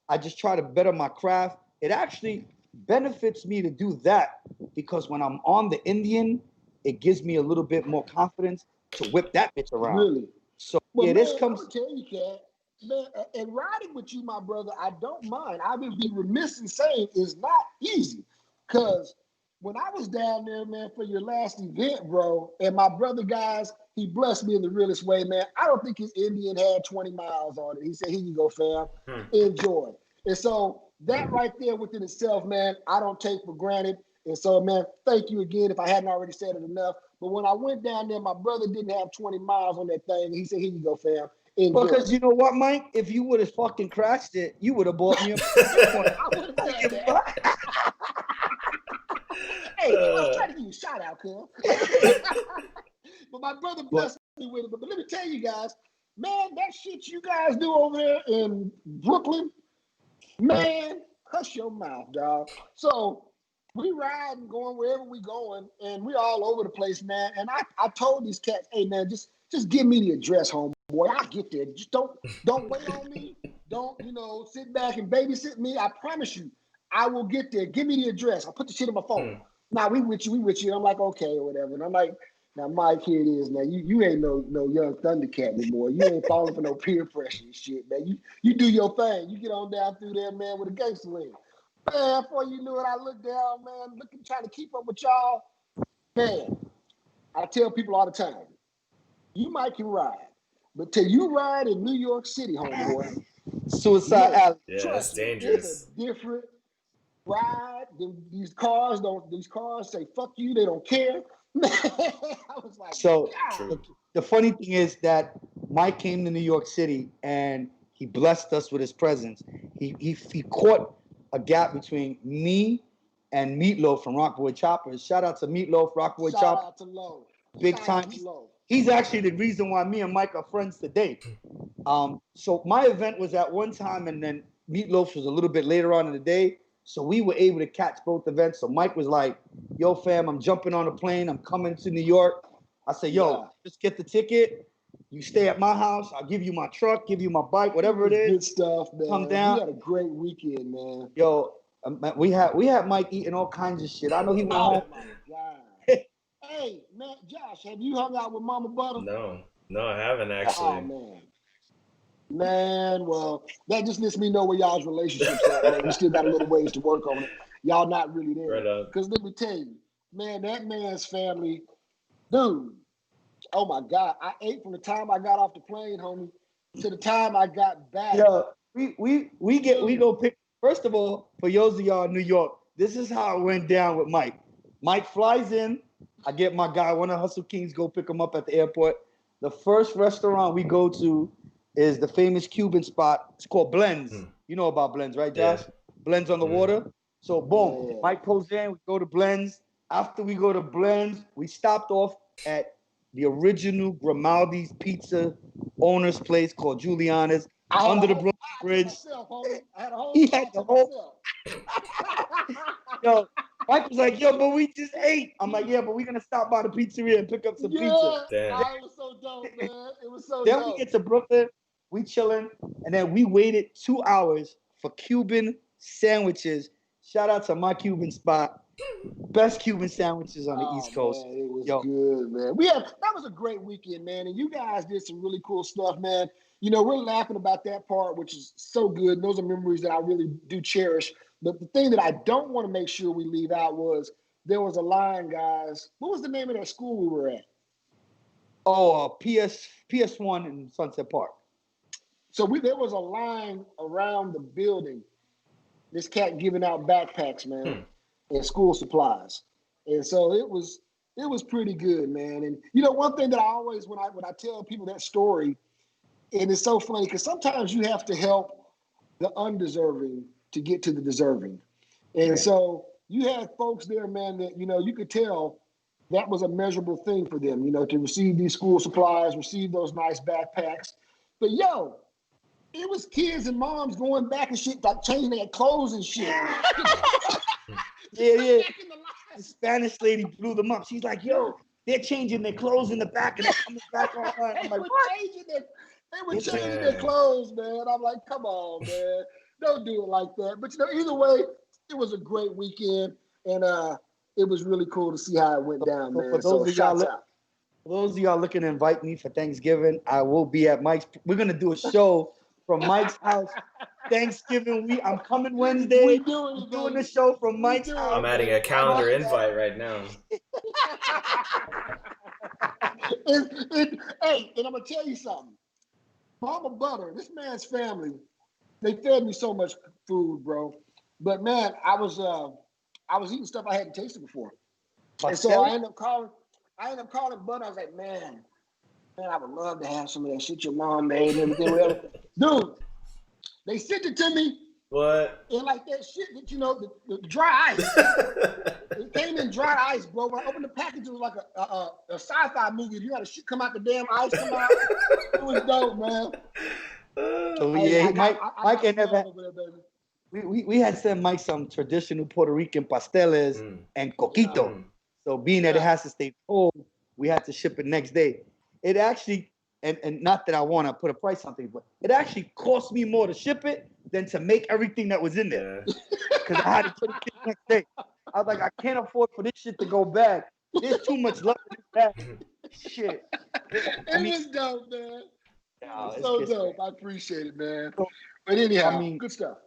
Speaker 2: I just try to better my craft. It actually benefits me to do that because when I'm on the Indian, it gives me a little bit more confidence to whip that bitch around. Really? So this comes.
Speaker 3: I'm tell you, Cat, man, and riding with you, my brother, I don't mind. I would be remiss in saying it's not easy, because when I was down there, man, for your last event, bro, and my brother, guys, he blessed me in the realest way, man. I don't think his Indian had 20 miles on it. He said, "Here you go, fam. Enjoy." And so that right there within itself, man, I don't take for granted. And so, man, thank you again if I hadn't already said it enough. But when I went down there, my brother didn't have 20 miles on that thing. And he said, "Here you go, fam. Enjoy."
Speaker 2: Because you know what, Mike? If you would have fucking crashed it, you would have bought me a
Speaker 3: I would have done that. Hey, I was trying to give you a shout out, cuz. But my brother blessed me with it. But let me tell you guys, man, that shit you guys do over there in Brooklyn, man, hush your mouth, dog. So we ride and going wherever we going, and we all over the place, man. And I told these cats, "Hey, man, just give me the address, homeboy. I'll get there. Just don't wait on me. Don't, sit back and babysit me. I promise you, I will get there. Give me the address. I'll put the shit on my phone." Now we with you. I'm like, okay, or whatever. And I'm like, "Now, Mike, here it is. Now you ain't no young Thundercat anymore. You ain't falling for no peer pressure and shit, man. You do your thing. You get on down through there, man, with a gangster ring." Man, before you knew it, I looked down, man, trying to keep up with y'all. Man, I tell people all the time, you might can ride, but till you ride in New York City, homeboy,
Speaker 2: suicide alley.
Speaker 1: Yeah, that's dangerous.
Speaker 3: It's a different ride. These cars say fuck you. They don't care. Man, I was like,
Speaker 2: so the funny thing is that Mike came to New York City and he blessed us with his presence. He caught a gap between me and Meatloaf from Rockwood Choppers. Shout out to Meatloaf, Rockwood Choppers.
Speaker 3: Shout out to Low.
Speaker 2: Big
Speaker 3: Shout
Speaker 2: time.
Speaker 3: out to Low.
Speaker 2: He's actually the reason why me and Mike are friends today. So my event was at one time, and then Meatloaf's was a little bit later on in the day. So we were able to catch both events. So Mike was like, "Yo, fam, I'm jumping on a plane. I'm coming to New York." I said, "Yo, just get the ticket. You stay at my house. I'll give you my truck, give you my bike, whatever it is.
Speaker 3: Good stuff, man.
Speaker 2: Come down."
Speaker 3: We had a great weekend, man.
Speaker 2: Yo, we had Mike eating all kinds of shit. I know he went home.
Speaker 3: Oh my God. Hey, man, Josh, have you hung out with Mama Butter?
Speaker 1: No, I haven't actually.
Speaker 3: Oh, man, well, that just lets me know where y'all's relationships are. Man. We still got a little ways to work on it. Y'all not really there.
Speaker 1: Right.
Speaker 3: Because let me tell you, man, that man's family, dude, oh my God. I ate from the time I got off the plane, homie, to the time I got back.
Speaker 2: Yeah, we go pick. First of all, for those of y'all in New York, this is how it went down with Mike. Mike flies in. I get my guy, one of Hustle Kings, go pick him up at the airport. The first restaurant we go to is the famous Cuban spot. It's called Blends. You know about Blends, right, Josh? Yeah. Blends on the water. So boom, Mike pulls in. We go to Blends. After we go to Blends, we stopped off at the original Grimaldi's Pizza owner's place called Giuliana's under the Brooklyn Bridge. He had the whole. Yo, Mike was like, "Yo, but we just ate." I'm like, "Yeah, but we're gonna stop by the pizzeria and pick up some pizza."
Speaker 1: Damn.
Speaker 3: It was so dope, man. It was so
Speaker 2: then
Speaker 3: dope.
Speaker 2: We get to Brooklyn, we chilling, and then we waited 2 hours for Cuban sandwiches. Shout out to my Cuban spot. Best Cuban sandwiches on the East Coast.
Speaker 3: Man, it was good, man. That was a great weekend, man. And you guys did some really cool stuff, man. You know, we're laughing about that part, which is so good. And those are memories that I really do cherish. But the thing that I don't want to make sure we leave out was there was a line, guys. What was the name of that school we were at?
Speaker 2: Oh, PS1 in Sunset Park.
Speaker 3: So there was a line around the building. This cat giving out backpacks, man, and school supplies. And so it was pretty good, man. And you know, one thing that I always when I tell people that story, and it's so funny because sometimes you have to help the undeserving to get to the deserving. And so you had folks there, man, that, you know, you could tell that was a measurable thing for them, you know, to receive these school supplies, receive those nice backpacks. But yo, it was kids and moms going back and shit, like changing their clothes and shit.
Speaker 2: Yeah. The Spanish lady blew them up. She's like, "Yo, they're changing their clothes in the back and they're coming back online." I'm like, "What?"
Speaker 3: They were changing their clothes, man. I'm like, come on, man. Don't do it like that. But, you know, either way, it was a great weekend. And it was really cool to see how it went down, man. So shouts out.
Speaker 2: For those of y'all looking to invite me for Thanksgiving, I will be at Mike's. We're going to do a show from Mike's house. Thanksgiving week. I'm coming Wednesday.
Speaker 3: We doing
Speaker 2: the show from Mike's house.
Speaker 1: I'm adding a calendar invite right now.
Speaker 3: Hey, and I'm going to tell you something. Mama Butter, this man's family, they fed me so much food, bro. But man, I was eating stuff I hadn't tasted before. And so I ended up calling Butter. I was like, man, I would love to have some of that shit your mom made and everything, whatever. Dude, they sent it to me.
Speaker 1: What?
Speaker 3: And like that shit that, you know, the dry ice. It came in dry ice, bro. When I opened the package, it was like a sci-fi movie. You had a shit come out the damn ice, come out. It was dope, man.
Speaker 2: So yeah, Mike and never. We had sent Mike some traditional Puerto Rican pasteles and coquito. So being that it has to stay cold, we had to ship it next day. It actually, and not that I want to put a price on things, but it actually cost me more to ship it than to make everything that was in there. Because I had to put it in next day. I was like, I can't afford for this shit to go bad. There's too much love in this bag. Shit.
Speaker 3: It was dope, man.
Speaker 2: No,
Speaker 3: it's so dope. I appreciate it, man. But anyhow, good stuff.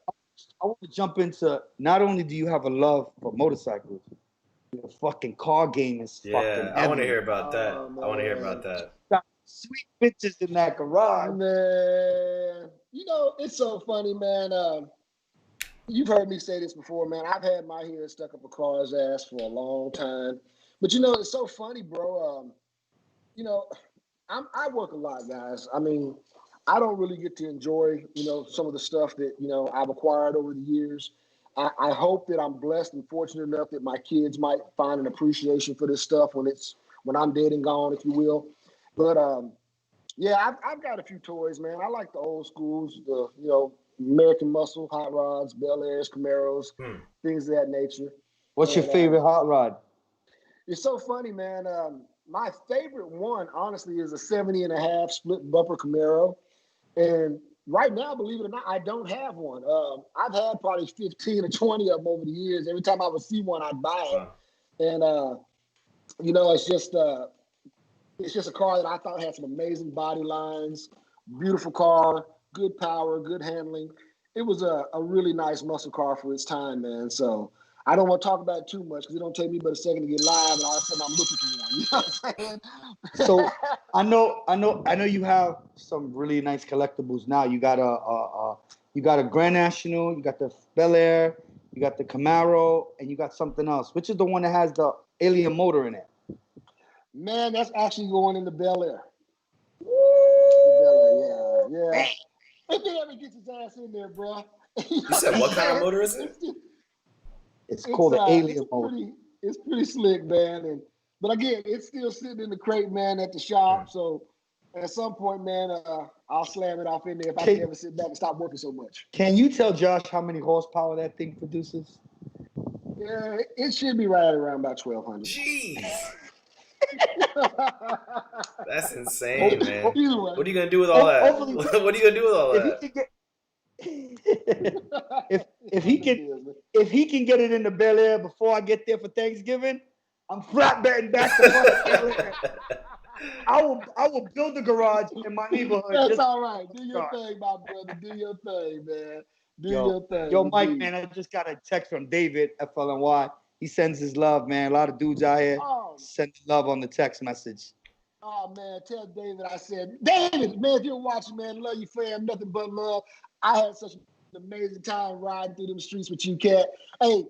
Speaker 2: I want to jump into, not only do you have a love for motorcycles, your fucking car game is fucking heavy.
Speaker 1: I want to hear about that.
Speaker 2: Got sweet bitches in that garage.
Speaker 3: Man, you know, it's so funny, man. You've heard me say this before, man. I've had my head stuck up a car's ass for a long time. But, you know, it's so funny, bro. You know, I work a lot, guys. I mean, I don't really get to enjoy, some of the stuff that, I've acquired over the years. I hope that I'm blessed and fortunate enough that my kids might find an appreciation for this stuff when I'm dead and gone, if you will. But yeah, I've got a few toys, man. I like the old schools, the American Muscle, Hot Rods, Bel Airs, Camaros, things of that nature.
Speaker 2: What's your favorite hot rod?
Speaker 3: It's so funny, man. My favorite one, honestly, is a 70 and a half split bumper Camaro. And right now, believe it or not, I don't have one. I've had probably 15 or 20 of them over the years. Every time I would see one, I'd buy it. And, it's just a car that I thought had some amazing body lines, beautiful car, good power, good handling. It was a really nice muscle car for its time, man. So I don't want to talk about it too much because it don't take me but a second to get live, and all of a sudden I'm looking for one. You know what I'm saying?
Speaker 2: So I know you have some really nice collectibles now. You got a Grand National, you got the Bel Air, you got the Camaro, and you got something else. Which is the one that has the alien motor in it?
Speaker 3: Man, that's actually going in the Bel Air. The Bel Air, yeah. If they ever gets his ass in there, bro.
Speaker 1: You said what kind of motor is it?
Speaker 2: It's called the alien motor.
Speaker 3: It's pretty slick, man. But again, it's still sitting in the crate, man, at the shop. So at some point, man, I'll slam it off in there if I can ever sit back and stop working so much.
Speaker 2: Can you tell Josh how many horsepower that thing produces?
Speaker 3: Yeah, it should be right around about 1,200.
Speaker 1: Jeez. That's insane, man. What are you gonna do with all that? What are you gonna do with all that?
Speaker 2: If he can get it in the Bel Air before I get there for Thanksgiving, I'm flat betting back to Bel Air. I will build a garage in my neighborhood.
Speaker 3: That's all right. Do your thing, my brother. Do your thing, man. Do your thing.
Speaker 2: Yo, Mike, man, I just got a text from David, FLNY. He sends his love, man. A lot of dudes out here send love on the text message.
Speaker 3: Oh, man, tell David I said, David, man, if you're watching, man, love you, fam, nothing but love. I had such an amazing time riding through them streets with you, Cat. Hey,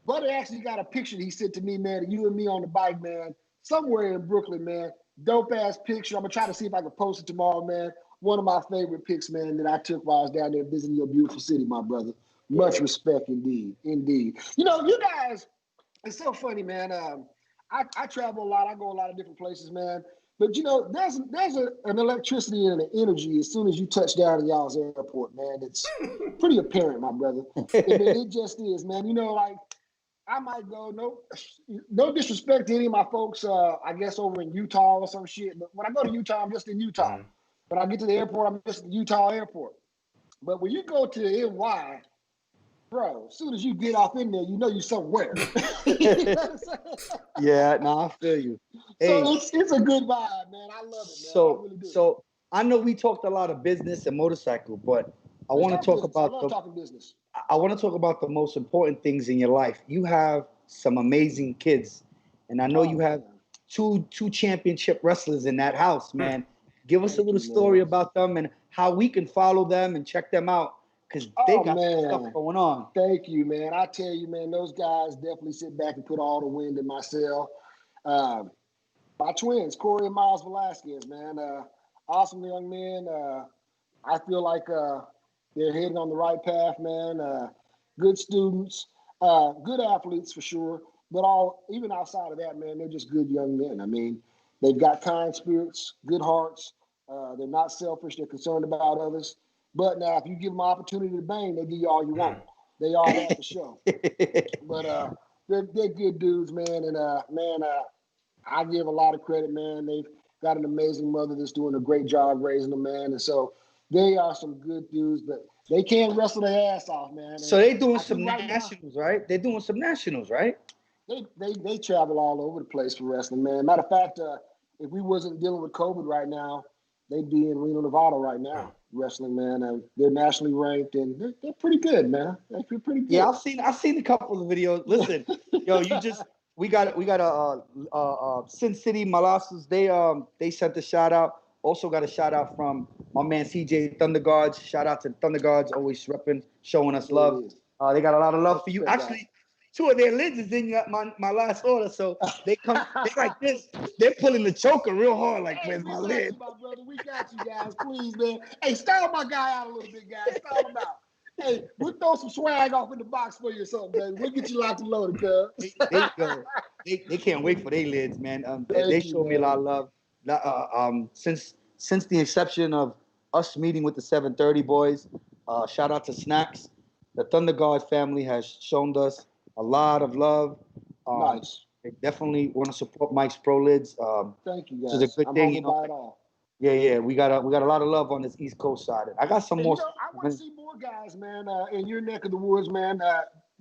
Speaker 3: Buddy actually got a picture that he sent to me, man, of you and me on the bike, man, somewhere in Brooklyn, man. Dope-ass picture. I'm going to try to see if I can post it tomorrow, man. One of my favorite pics, man, that I took while I was down there visiting your beautiful city, my brother. Much respect indeed. Indeed. You guys, it's so funny, man. I travel a lot. I go a lot of different places, man. But, there's an electricity and an energy as soon as you touch down in y'all's airport, man. It's pretty apparent, my brother. It just is, man. I might go, no disrespect to any of my folks, I guess, over in Utah or some shit. But when I go to Utah, I'm just in Utah. When I get to the airport, I'm just at the Utah airport. But when you go to NY, bro, as soon as you get off in there, you're somewhere.
Speaker 2: Yeah, I feel you.
Speaker 3: Hey, so it's a good vibe, man. I love it, man. I really do.
Speaker 2: So I know we talked a lot of business and motorcycle, but I want to talk about
Speaker 3: talking business.
Speaker 2: I want to talk about the most important things in your life. You have some amazing kids, and I know you have two championship wrestlers in that house, man. Give us a little story about them and how we can follow them and check them out. Because they got stuff going on.
Speaker 3: Thank you, man. I tell you, man, those guys definitely sit back and put all the wind in my sail. My twins, Corey and Miles Velasquez, man. Awesome young men. I feel like they're heading on the right path, man. Good students, good athletes for sure. But even outside of that, man, they're just good young men. I mean, they've got kind spirits, good hearts. They're not selfish. They're concerned about others. But now, if you give them an opportunity to bang, they give you all you want. They are that for sure. But they're good dudes, man. And I give a lot of credit, man. They've got an amazing mother that's doing a great job raising them, man. And so they are some good dudes, but they can't wrestle their ass off, man.
Speaker 2: So they're doing some nationals, right? They're doing some nationals, right?
Speaker 3: They travel all over the place for wrestling, man. Matter of fact, if we wasn't dealing with COVID right now, they'd be in Reno, Nevada right now. Wrestling, man. They're nationally ranked, and they're pretty good, man. They're pretty good.
Speaker 2: Yeah, I've seen a couple of videos. Listen, yo, we got a Sin City Molasses. They sent a shout out. Also got a shout out from my man CJ Thunder Guards. Shout out to Thunder Guards, always repping, showing us love. They got a lot of love for you. Actually, two of their lids is in my last order. So they like this. They're pulling the choker real hard. Like,
Speaker 3: Hey,
Speaker 2: where's
Speaker 3: we
Speaker 2: my
Speaker 3: got
Speaker 2: lid?
Speaker 3: you, my brother. We got you guys. Please, man. Hey, style my guy out a little bit, guys. Style him out. Hey, we'll throw some swag off in the box for you or something, baby. We'll get you locked and loaded, cuz.
Speaker 2: They can't wait for their lids, man. They
Speaker 3: Thank you,
Speaker 2: showed me a
Speaker 3: man.
Speaker 2: lot of love. Since the inception of us meeting with the 730 boys, shout out to Snacks. The Thunder Guard family has shown us a lot of love.
Speaker 3: Nice.
Speaker 2: They definitely want to support Mike's Pro Lids.
Speaker 3: Thank you,
Speaker 2: This is a
Speaker 3: guys.
Speaker 2: good
Speaker 3: I'm
Speaker 2: thing, you
Speaker 3: humbled
Speaker 2: know.
Speaker 3: by it all.
Speaker 2: Yeah, we got a lot of love on this East Coast side. I got some
Speaker 3: And,
Speaker 2: more.
Speaker 3: I want to see more guys, man, in your neck of the woods, man,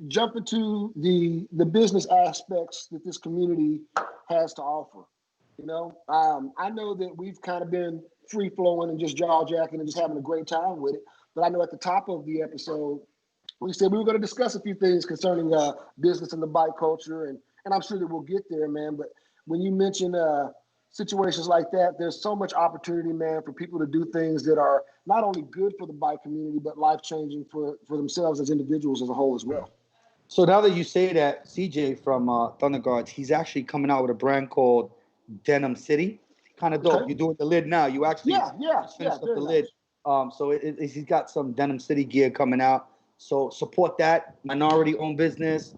Speaker 3: jump into the business aspects that this community has to offer. I know that we've kind of been free flowing and just jaw jacking and just having a great time with it. But I know at the top of the episode, we said we were going to discuss a few things concerning business and the bike culture, and I'm sure that we'll get there, man. But when you mention situations like that, there's so much opportunity, man, for people to do things that are not only good for the bike community, but life-changing for themselves as individuals as a whole as well.
Speaker 2: So now that you say that, CJ from Thunder Guards, he's actually coming out with a brand called Denim City. Kind of dope.
Speaker 3: Okay.
Speaker 2: You're doing the lid now. You actually finished up the lid. So he's got some Denim City gear coming out. So support that minority-owned business.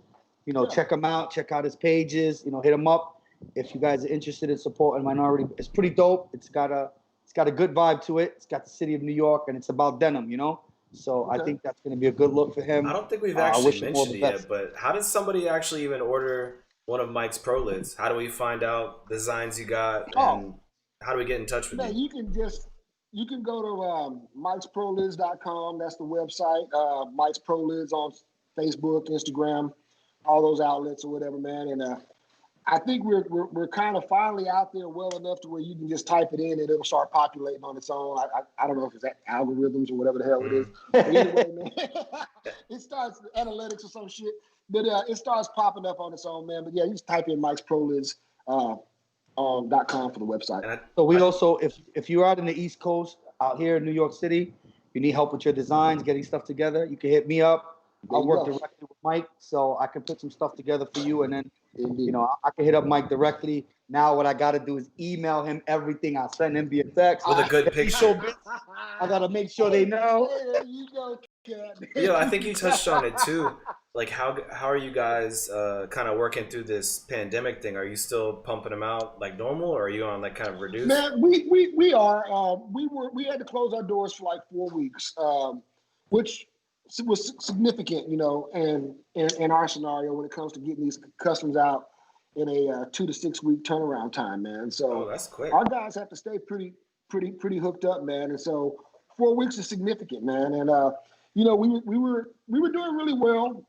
Speaker 2: Check him out. Check out his pages. Hit him up if you guys are interested in supporting minority. It's pretty dope. It's got a good vibe to it. It's got the city of New York, and it's about denim. So I think that's going to be a good look for him.
Speaker 1: I don't think we've actually
Speaker 2: wish him all
Speaker 1: mentioned
Speaker 2: the
Speaker 1: it
Speaker 2: best.
Speaker 1: yet, but how does somebody actually even order one of Mike's Pro Lids? How do we find out the designs you got, and how do we get in touch with you?
Speaker 3: You can go to mikesprolids.com. That's the website. Mike's Pro Lids on Facebook, Instagram, all those outlets or whatever, man. And I think we're kind of finally out there well enough to where you can just type it in and it'll start populating on its own. I don't know if it's algorithms or whatever the hell it is. But anyway, man, it starts analytics or some shit. But it starts popping up on its own, man. But yeah, you just type in Mike's Pro Lids. .com for the website.
Speaker 2: So we also, if you're out in the East Coast, out here in New York City, you need help with your designs, getting stuff together, you can hit me up. I'll work directly with Mike, so I can put some stuff together for you, and then I can hit up Mike directly. Now what I got to do is email him everything. I send him via text
Speaker 1: with a good picture.
Speaker 2: I got to make sure they know.
Speaker 3: There you go, kid.
Speaker 1: I think you touched on it too. Like how are you guys kind of working through this pandemic thing? Are you still pumping them out like normal, or are you on like kind of reduced?
Speaker 3: Man, we are. We had to close our doors for like 4 weeks, which was significant, in our scenario when it comes to getting these customers out in a 2 to 6 week turnaround time, man. So
Speaker 1: that's quick.
Speaker 3: Our guys have to stay pretty hooked up, man. And so 4 weeks is significant, man. And we were doing really well.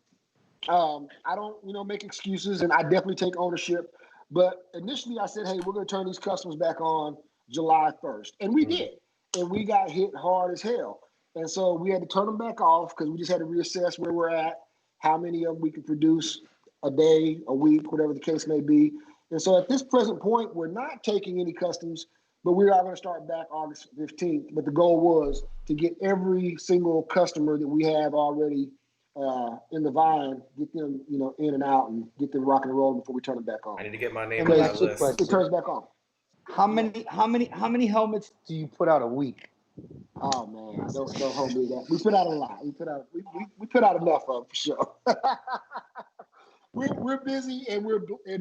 Speaker 3: I don't, make excuses, and I definitely take ownership. But initially I said, hey, we're going to turn these customers back on July 1st. And we did. And we got hit hard as hell. And so we had to turn them back off because we just had to reassess where we're at, how many of them we can produce a day, a week, whatever the case may be. And so at this present point, we're not taking any customs, but we are going to start back August 15th. But the goal was to get every single customer that we have already in the vine, get them, in and out, and get them rocking and rolling before we turn them back on.
Speaker 1: I need to get my name on that list.
Speaker 3: It turns back on.
Speaker 2: How many helmets do you put out a week?
Speaker 3: Oh man, don't hold me to that. We put out a lot. We put out enough of for sure. we're busy, and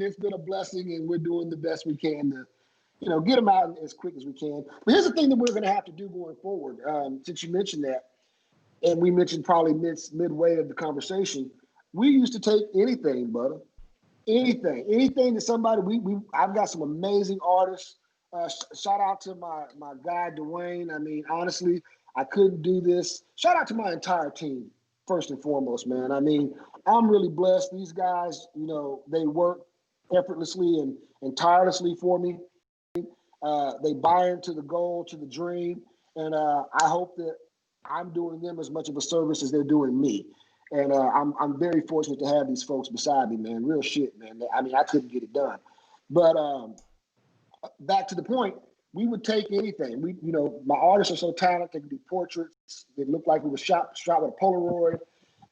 Speaker 3: it's been a blessing, and we're doing the best we can to, get them out as quick as we can. But here's the thing that we're going to have to do going forward. Since you mentioned that, and we mentioned probably midway of the conversation, we used to take anything, brother. Anything that somebody, I've got some amazing artists. Shout out to my guy, Dwayne. I mean, honestly, I couldn't do this. Shout out to my entire team, first and foremost, man. I mean, I'm really blessed. These guys, they work effortlessly and tirelessly for me. They buy into the goal, to the dream. And I hope that I'm doing them as much of a service as they're doing me. And I'm very fortunate to have these folks beside me, man. Real shit, man. I mean, I couldn't get it done. But back to the point, we would take anything. My artists are so talented. They can do portraits. They look like we were shot with a Polaroid.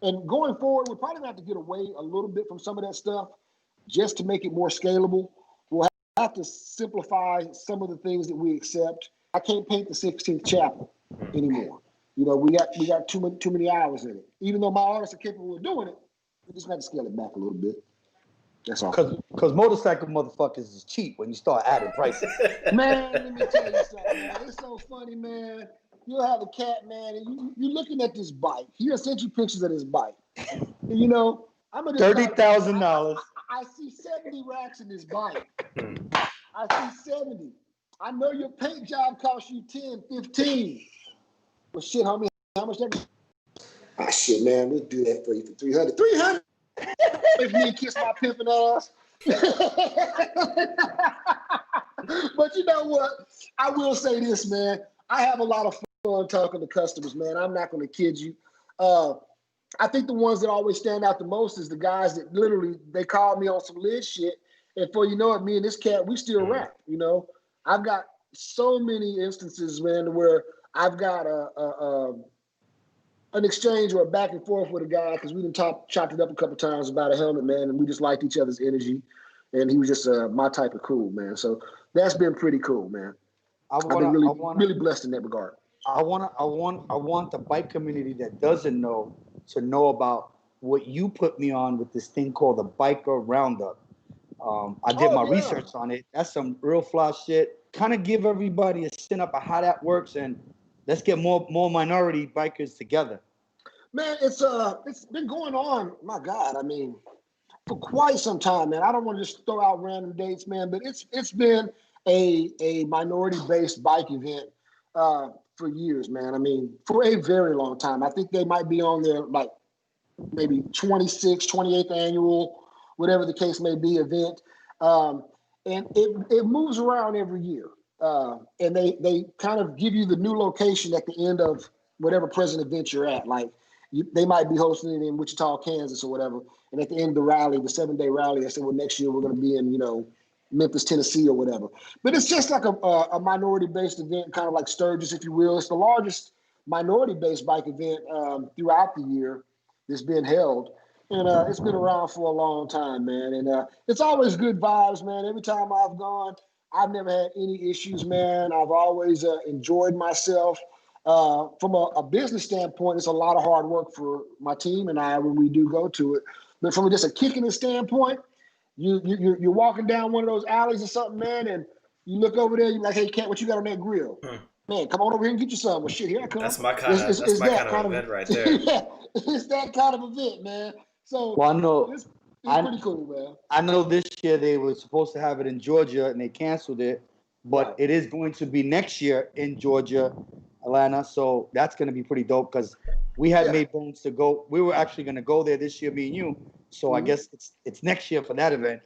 Speaker 3: And going forward, we're probably gonna have to get away a little bit from some of that stuff just to make it more scalable. We'll have to simplify some of the things that we accept. I can't paint the 16th chapel anymore. You know, we got too many hours in it. Even though my artists are capable of doing it, we just got to scale it back a little bit. That's all.
Speaker 2: Because motorcycle motherfuckers is cheap when you start adding prices.
Speaker 3: Man, let me tell you something, man. It's so funny, man. You'll have a cat, man, and you're looking at this bike. He done sent you pictures of this bike. And, you know, I'm gonna
Speaker 2: $30,000.
Speaker 3: I see 70 racks in this bike. I see 70. I know your paint job cost you 10, 15. Well, shit, homie, how much that? Ah, shit, man, we'll do that for you for 300. 300? If me and kiss my pimping ass. But you know what? I will say this, man. I have a lot of fun talking to customers, man. I'm not going to kid you. I think the ones that always stand out the most is the guys that literally, they call me on some lid shit. And before you know it, me and this cat, we still rap, you know? I've got so many instances, man, where I've got an exchange or a back and forth with a guy because we done chopped it up a couple times about a helmet, man, and we just liked each other's energy. And he was just my type of cool, man. So that's been pretty cool, man. I've been really blessed in that regard.
Speaker 2: I want the bike community that doesn't know to know about what you put me on with this thing called the Biker Roundup. I did my research on it. That's some real fly shit. Kind of give everybody a spin up of how that works, and let's get more minority bikers together.
Speaker 3: Man, it's been going on, my God, I mean, for quite some time, man. I don't want to just throw out random dates, man, but it's been a minority-based bike event for years, man. I mean, for a very long time. I think they might be on their, like, maybe 26th, 28th annual, whatever the case may be, event. And it moves around every year. And they kind of give you the new location at the end of whatever present event you're at. Like, they might be hosting it in Wichita, Kansas or whatever. And at the end of the rally, the 7-day rally, I said, well, next year we're going to be in, you know, Memphis, Tennessee or whatever. But it's just like a minority-based event, kind of like Sturgis, if you will. It's the largest minority-based bike event throughout the year that's been held. And it's been around for a long time, man. And it's always good vibes, man. Every time I've gone, I've never had any issues, man. I've always enjoyed myself. From a business standpoint, it's a lot of hard work for my team and I when we do go to it. But from just a kicking standpoint, you're walking down one of those alleys or something, man, and you look over there, you're like, hey, Cat, what you got on that grill? Man, come on over here and get you some. Well, shit, here I come.
Speaker 1: That's my kind of event right there.
Speaker 3: Yeah, it's that kind of event, man. So
Speaker 2: well, I know,
Speaker 3: it's pretty cool, man.
Speaker 2: I know this year they were supposed to have it in Georgia and they canceled it, but it is going to be next year in Georgia, Atlanta. So that's going to be pretty dope because we had made bones to go. We were actually going to go there this year, me and you. So I guess it's next year for that event.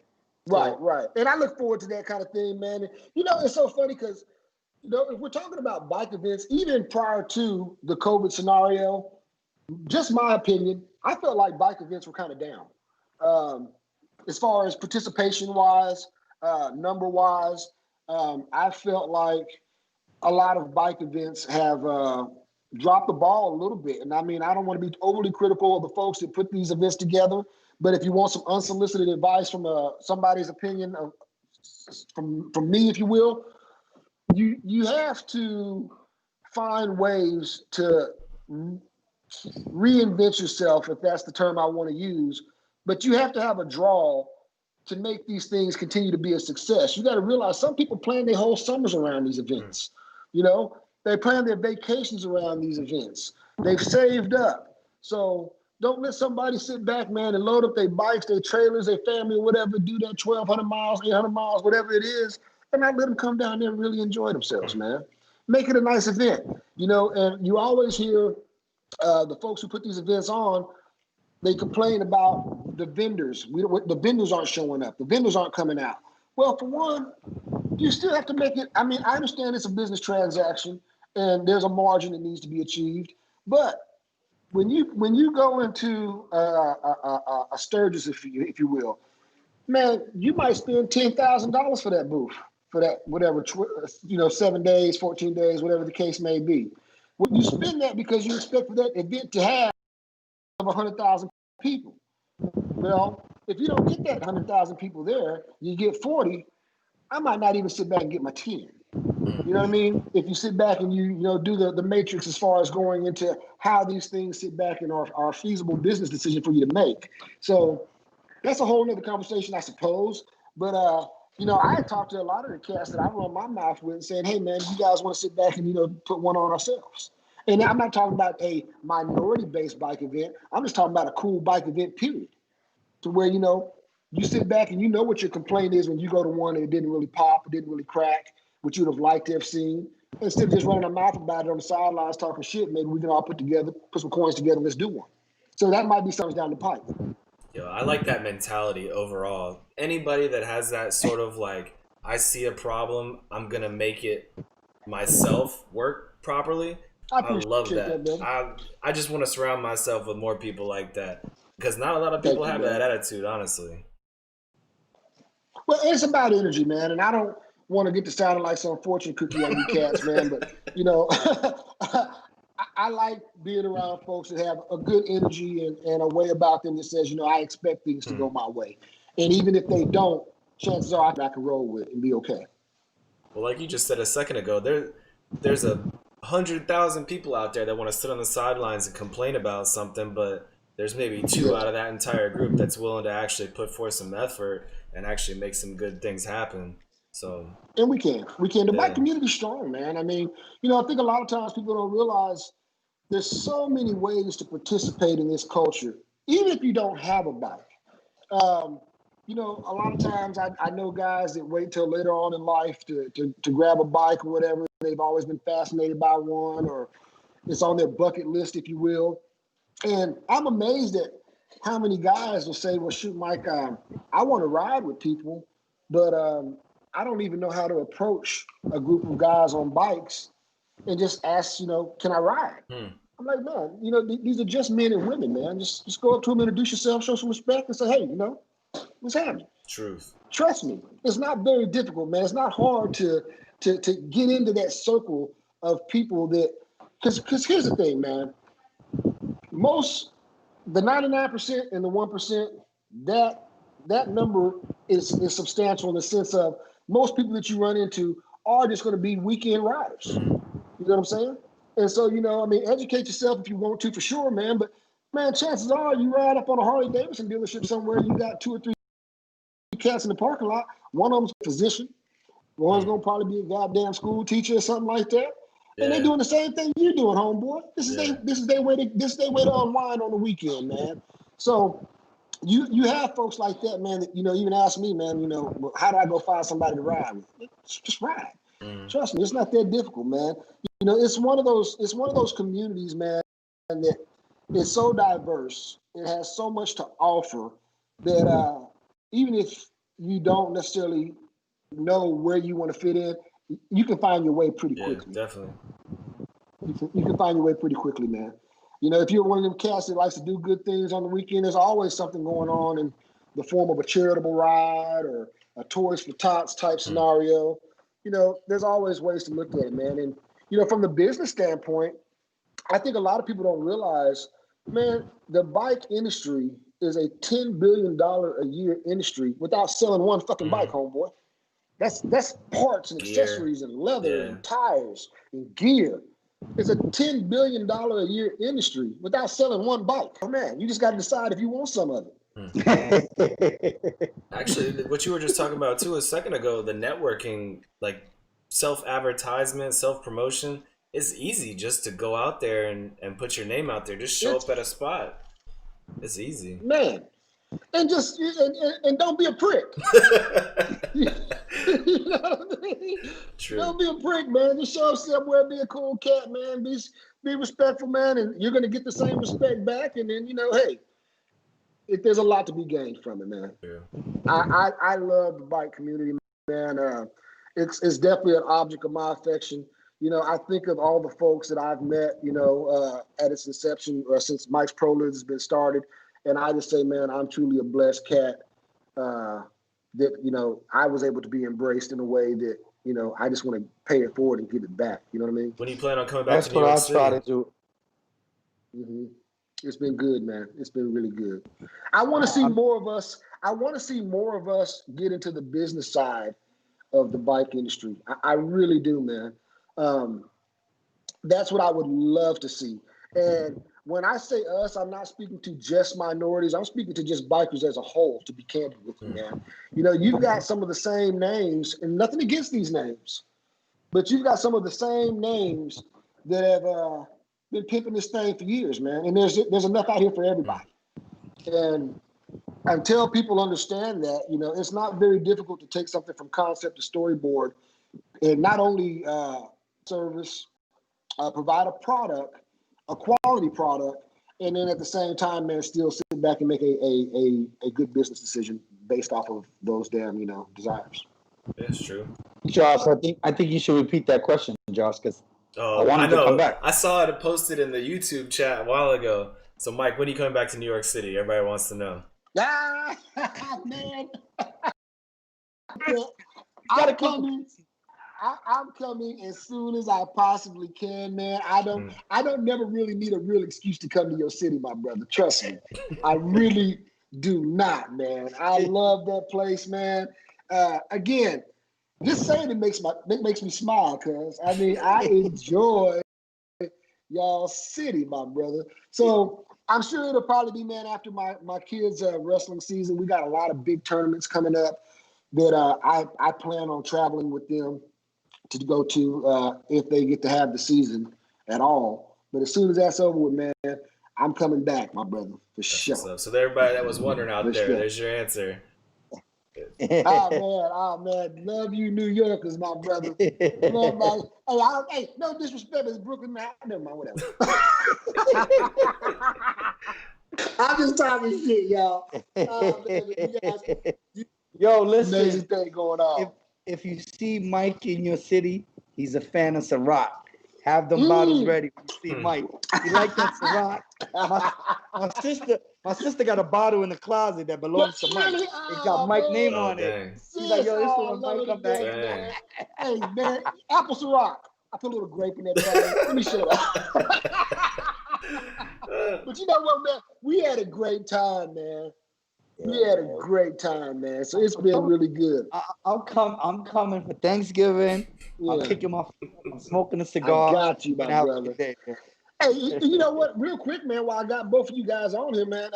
Speaker 3: Right. And I look forward to that kind of thing, man. And, you know, it's so funny because, you know, if we're talking about bike events, even prior to the COVID scenario, just my opinion, I felt like bike events were kind of down. As far as participation-wise, number-wise, I felt like a lot of bike events have dropped the ball a little bit. And I mean, I don't want to be overly critical of the folks that put these events together, but if you want some unsolicited advice from somebody's opinion, from me, if you will, you have to find ways to reinvent yourself, if that's the term I want to use, but you have to have a draw to make these things continue to be a success. You got to realize some people plan their whole summers around these events. You know, they plan their vacations around these events. They've saved up. So don't let somebody sit back, man, and load up their bikes, their trailers, their family, or whatever, do that 1,200 miles, 800 miles, whatever it is, and not let them come down there and really enjoy themselves, man. Make it a nice event, you know, and you always hear the folks who put these events on, they complain about the vendors. The vendors aren't showing up. The vendors aren't coming out. Well, for one, you still have to make it. I mean, I understand it's a business transaction and there's a margin that needs to be achieved. But when you go into a Sturgis, if you will, man, you might spend $10,000 for that booth, for that whatever 7 days, 14 days, whatever the case may be. Well, you spend that because you expect for that event to have 100,000 people. Well, if you don't get that 100,000 people there, you get 40. I might not even sit back and get my 10. You know what I mean? If you sit back and you do the matrix as far as going into how these things sit back and are feasible business decision for you to make. So that's a whole nother conversation, I suppose. But I had talked to a lot of the cats that I run my mouth with and saying, hey man, you guys want to sit back and put one on ourselves. And I'm not talking about a minority-based bike event. I'm just talking about a cool bike event, period. To where, you sit back and you know what your complaint is when you go to one and it didn't really pop, it didn't really crack, what you would have liked to have seen. Instead of just running our mouth about it on the sidelines talking shit, maybe we can all put some coins together and let's do one. So that might be something down the pipe.
Speaker 1: Yo, I like that mentality overall. Anybody that has that sort of like, I see a problem, I'm going to make it myself work properly. I love that. I just want to surround myself with more people like that. Because not a lot of people have that attitude, honestly.
Speaker 3: Well, it's about energy, man. And I don't want to get to sounding like some fortune cookie on you cats, man. But, I like being around folks that have a good energy and a way about them that says, I expect things to go my way. And even if they don't, chances are I can roll with it and be okay.
Speaker 1: Well, like you just said a second ago, there's 100,000 people out there that want to sit on the sidelines and complain about something, but there's maybe 2 out of that entire group that's willing to actually put forth some effort and actually make some good things happen. So, and
Speaker 3: we can. The bike community's strong, man. I mean, I think a lot of times people don't realize there's so many ways to participate in this culture, even if you don't have a bike. A lot of times I know guys that wait till later on in life to grab a bike or whatever. They've always been fascinated by one, or it's on their bucket list, if you will. And I'm amazed at how many guys will say, well, shoot, Mike, I want to ride with people, but I don't even know how to approach a group of guys on bikes and just ask, can I ride? I'm like, man, these are just men and women, man. Just go up to them, introduce yourself, show some respect, and say, hey, what's happening?
Speaker 1: Truth.
Speaker 3: Trust me, it's not very difficult, man. It's not hard to get into that circle of people that, because here's the thing, man. The 99% and the 1%, that number is substantial in the sense of most people that you run into are just going to be weekend riders. You know what I'm saying? And so, educate yourself if you want to, for sure, man. But, man, chances are you ride up on a Harley Davidson dealership somewhere, you got 2 or 3 cats in the parking lot. One of them's a physician. One's going to probably be a goddamn school teacher or something like that. Yeah. And they're doing the same thing you're doing, homeboy. This is their way to unwind on the weekend, man. So you have folks like that, man, that, even ask me, man, how do I go find somebody to ride with? Just ride. Trust me, it's not that difficult, man. It's one of those communities, man, that is so diverse. It has so much to offer that even if you don't necessarily know where you want to fit in, you can find your way pretty quickly.
Speaker 1: Definitely.
Speaker 3: You can find your way pretty quickly, man. If you're one of them cats that likes to do good things on the weekend, there's always something going on in the form of a charitable ride or a Toys for Tots type scenario. There's always ways to look at it, man. And, from the business standpoint, I think a lot of people don't realize, man, the bike industry is a $10 billion a year industry without selling one fucking bike, homeboy. That's parts and accessories and leather and tires and gear. It's a $10 billion a year industry without selling one bike. Oh man, you just got to decide if you want some of
Speaker 1: it. Actually, what you were just talking about too a second ago, the networking, like self-advertisement, self-promotion, it's easy just to go out there and put your name out there. Just show up at a spot. It's easy.
Speaker 3: Man. And just and don't be a prick. You know what I mean? True. Don't be a prick, man. Just show up somewhere, be a cool cat, man. Be respectful, man, and you're gonna get the same respect back. And then hey, there's a lot to be gained from it, man. Yeah. I love the bike community, man. It's definitely an object of my affection. I think of all the folks that I've met, at its inception or since Mike's Pro has been started. And I just say, man, I'm truly a blessed cat that, I was able to be embraced in a way that, I just want to pay it forward and give it back. You know what I mean?
Speaker 1: When do you plan on coming back to New York City?
Speaker 2: That's what I try to do.
Speaker 3: Mm-hmm. It's been good, man. It's been really good. I want to see more of us. I want to see more of us get into the business side of the bike industry. I really do, man. That's what I would love to see. And when I say us, I'm not speaking to just minorities. I'm speaking to just bikers as a whole, to be candid with you, man. You know, you've got some of the same names, and nothing against these names, but you've got some of the same names that have been pimping this thing for years, man. And there's enough out here for everybody. And until people understand that, you know, it's not very difficult to take something from concept to storyboard and not only service, provide a product, a quality product, and then at the same time, man, still sit back and make a good business decision based off of those damn, you know, desires.
Speaker 1: That's true.
Speaker 2: Josh, I think you should repeat that question, Josh, because I wanted to come back.
Speaker 1: I saw it posted in the YouTube chat a while ago. So, Mike, when are you coming back to New York City? Everybody wants to know.
Speaker 3: Ah, man. I'm coming as soon as I possibly can, man. I don't never really need a real excuse to come to your city, my brother. Trust me. I really do not, man. I love that place, man. Again, just saying it makes me smile, cuz I mean I enjoy y'all city, my brother. So I'm sure it'll probably be, man, after my kids' wrestling season. We got a lot of big tournaments coming up that I plan on traveling with them to go to if they get to have the season at all. But as soon as that's over with, man, I'm coming back, my brother, for sure.
Speaker 1: So everybody that was wondering out there, there's your answer.
Speaker 3: Oh man, love you, New Yorkers, my brother. Love hey, no disrespect, it's Brooklyn, man. Never mind, whatever. I'm just talking shit, y'all.
Speaker 2: Yo, listen.
Speaker 3: Amazing thing going on.
Speaker 2: If you see Mike in your city, he's a fan of Ciroc. Have them bottles ready when you see Mike. You like that Ciroc? My sister got a bottle in the closet that belongs to Mike. It got Mike's name on it. She's like, yo, this one Mike come back.
Speaker 3: Hey, man, apple Ciroc. I put a little grape in that bag. Let me show you. But you know what, man? We had a great time, man. We had a great time, man. So it's been really good.
Speaker 2: I'm coming for Thanksgiving. Yeah. I'm kicking my feet. I'm smoking a cigar.
Speaker 3: I got you, my brother. Hey, you know what? Real quick, man, while I got both of you guys on here, man,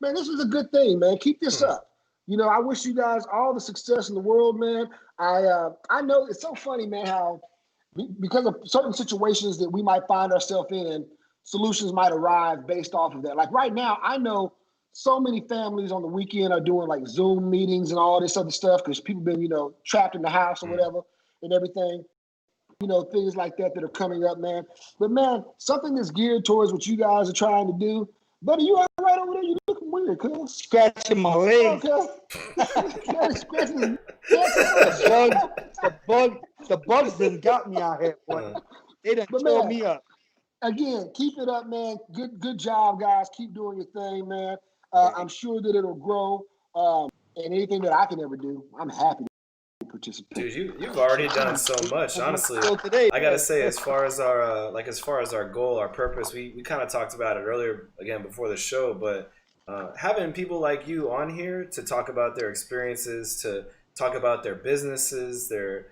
Speaker 3: man, this was a good thing, man. Keep this up. You know, I wish you guys all the success in the world, man. I know it's so funny, man, how because of certain situations that we might find ourselves in, solutions might arrive based off of that. Like right now, I know so many families on the weekend are doing like Zoom meetings and all this other stuff because people been, you know, trapped in the house or whatever and everything. You know, things like that are coming up, man. But man, something that's geared towards what you guys are trying to do. Buddy, you all right over there? You looking weird, cuz.
Speaker 2: Scratching my legs.
Speaker 3: Scratching
Speaker 2: the bugs done got me out here, boy. They done tore me up.
Speaker 3: Again, keep it up, man. Good job, guys. Keep doing your thing, man. I'm sure that it'll grow. And anything that I can ever do, I'm happy to participate.
Speaker 1: Dude, you've already done so much. Honestly, I gotta say, as far as our goal, our purpose, we kind of talked about it earlier again before the show. But having people like you on here to talk about their experiences, to talk about their businesses, their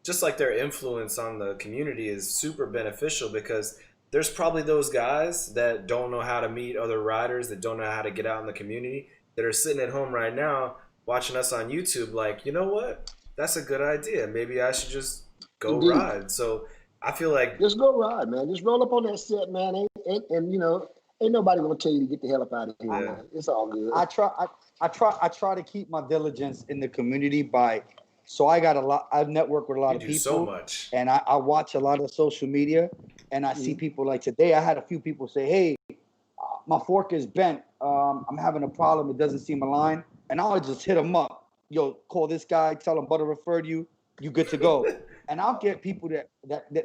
Speaker 1: just like their influence on the community is super beneficial because there's probably those guys that don't know how to meet other riders, that don't know how to get out in the community, that are sitting at home right now watching us on YouTube like, you know what? That's a good idea. Maybe I should just go ride. So I feel like...
Speaker 3: Just go ride, man. Just roll up on that set, man. And you know, ain't nobody going to tell you to get the hell up out of here. Yeah. It's all good.
Speaker 2: I try to keep my diligence in the community by... So I network with a lot of people.
Speaker 1: So much.
Speaker 2: And I watch a lot of social media. And I see people like today, I had a few people say, hey, my fork is bent. I'm having a problem. It doesn't seem aligned. And I'll just hit them up. Yo, call this guy. Tell him Butter referred you. You good to go. And I'll get people that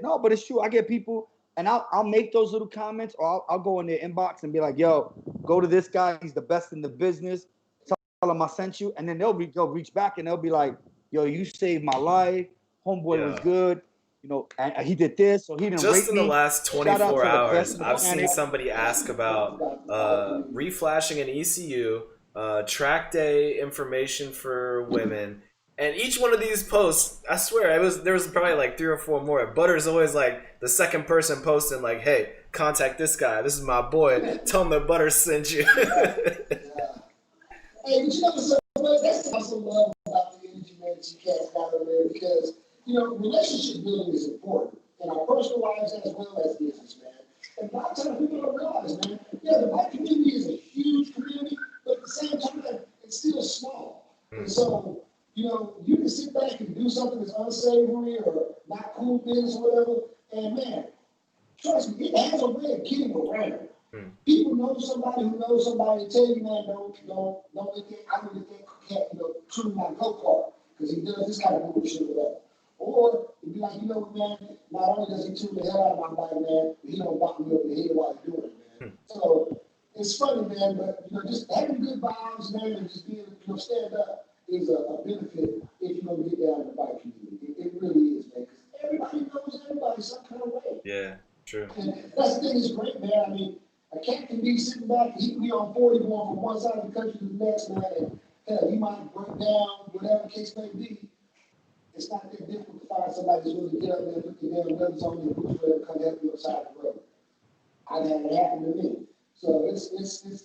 Speaker 2: no, but it's true. I get people and I'll make those little comments or I'll go in their inbox and be like, yo, go to this guy. He's the best in the business. Tell him I sent you. And then they'll reach back and they'll be like, yo, you saved my life. Homeboy was good. and he did this, or he didn't
Speaker 1: Just
Speaker 2: rate
Speaker 1: in the
Speaker 2: me.
Speaker 1: last
Speaker 2: Shout out
Speaker 1: 24
Speaker 2: to the
Speaker 1: hours,
Speaker 2: best
Speaker 1: I've seen
Speaker 2: mechanic.
Speaker 1: somebody ask about reflashing an ECU, track day information for women, and each one of these posts, I swear, there was probably like 3 or 4 more. Butter's always like the second person posting, like, "Hey, contact this guy. This is my boy. Tell him that Butter sent you."
Speaker 3: Hey, but you know what's so funny? That's what I so love about the energy man that you cats got over there because, relationship building is important in our personal lives as well as business, man. And a lot of times people don't realize, man, the black community is a huge community, but at the same time, it's still small. And so, you can sit back and do something that's unsavory or not cool business or whatever, and man, trust me, it has a way of getting around. People know somebody who knows somebody. Tell you, man, don't let that. I don't let that cat, tune my go-kart because he does this kind of bullshit or whatever. Or it'd be like, what, man? Not only does he tune the hell out of my bike, man, but he don't bop me over the head while he's doing it, man. So it's funny, man, but just having good vibes, man, and just being, stand up is a benefit if you don't get down in the bike community. It really is, man, because everybody knows everybody some kind of way.
Speaker 1: Yeah, true.
Speaker 3: And that's the thing is great, man. I mean, a cat can be sitting back, he can be on 40 going from one side of the country to the next, man, and hell, he might break down, whatever the case may be. It's not that difficult to find somebody that's willing to get up there, put the damn guns on you, and push for them, come help you on the side of the road. I've had it happen to me. So it's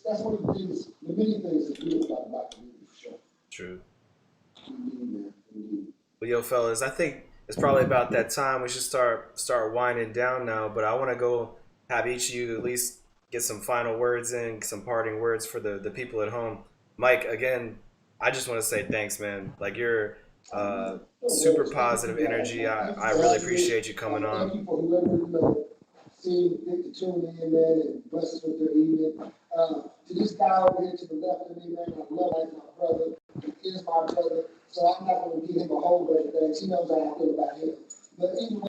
Speaker 3: that's one of the things, the many things that we about the community for sure.
Speaker 1: True.
Speaker 3: Indeed, man. Indeed.
Speaker 1: Well, yo, fellas, I think it's probably about that time we should start winding down now. But I want to go have each of you at least get some final words in, some parting words for the people at home. Mike, again, I just want to say thanks, man. Like, you're super positive energy. I really appreciate you coming on.
Speaker 3: Thank you for whoever seeing fit to tune in, man, and bless us with their evening. To this guy over here to the left of me, man, I love him, my brother. He is my brother, so I'm not going to give him a whole bunch of things. He knows how I feel about him. But anyway,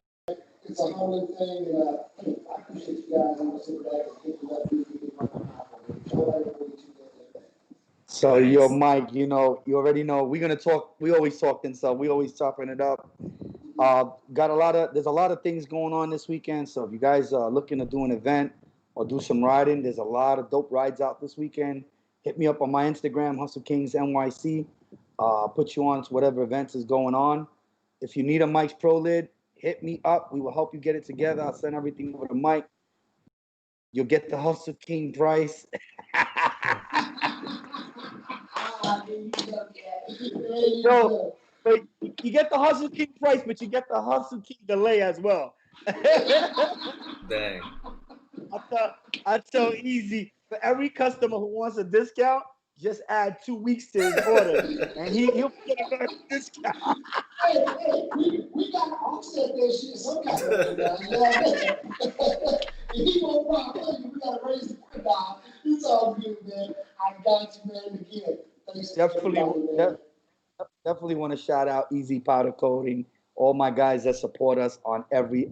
Speaker 3: it's a humbling thing, and hey, I appreciate you guys. I'm going to sit back and pick it up.
Speaker 2: So, yo, Mike, you already know we're gonna talk. We always talk and stuff. We always chopping it up. There's a lot of things going on this weekend. So if you guys are looking to do an event or do some riding, there's a lot of dope rides out this weekend. Hit me up on my Instagram, Hustle Kings NYC. Put you on to whatever events is going on. If you need a Mike's Pro Lid, hit me up. We will help you get it together. I'll send everything over to Mike. You'll get the Hustle King price. Yo, but you get the Hustle King price, but you get the Hustle King delay as well.
Speaker 1: Dang.
Speaker 2: I tell Easy, for every customer who wants a discount, just add 2 weeks to his order, and he'll get a discount.
Speaker 3: Hey, we got to offset that shit some kind of way. If he won't buy money, we got to raise the price down. It's all good, man. I got you, man. Again, thanks
Speaker 2: Definitely want to shout out Easy Powder Coating, all my guys that support us on every.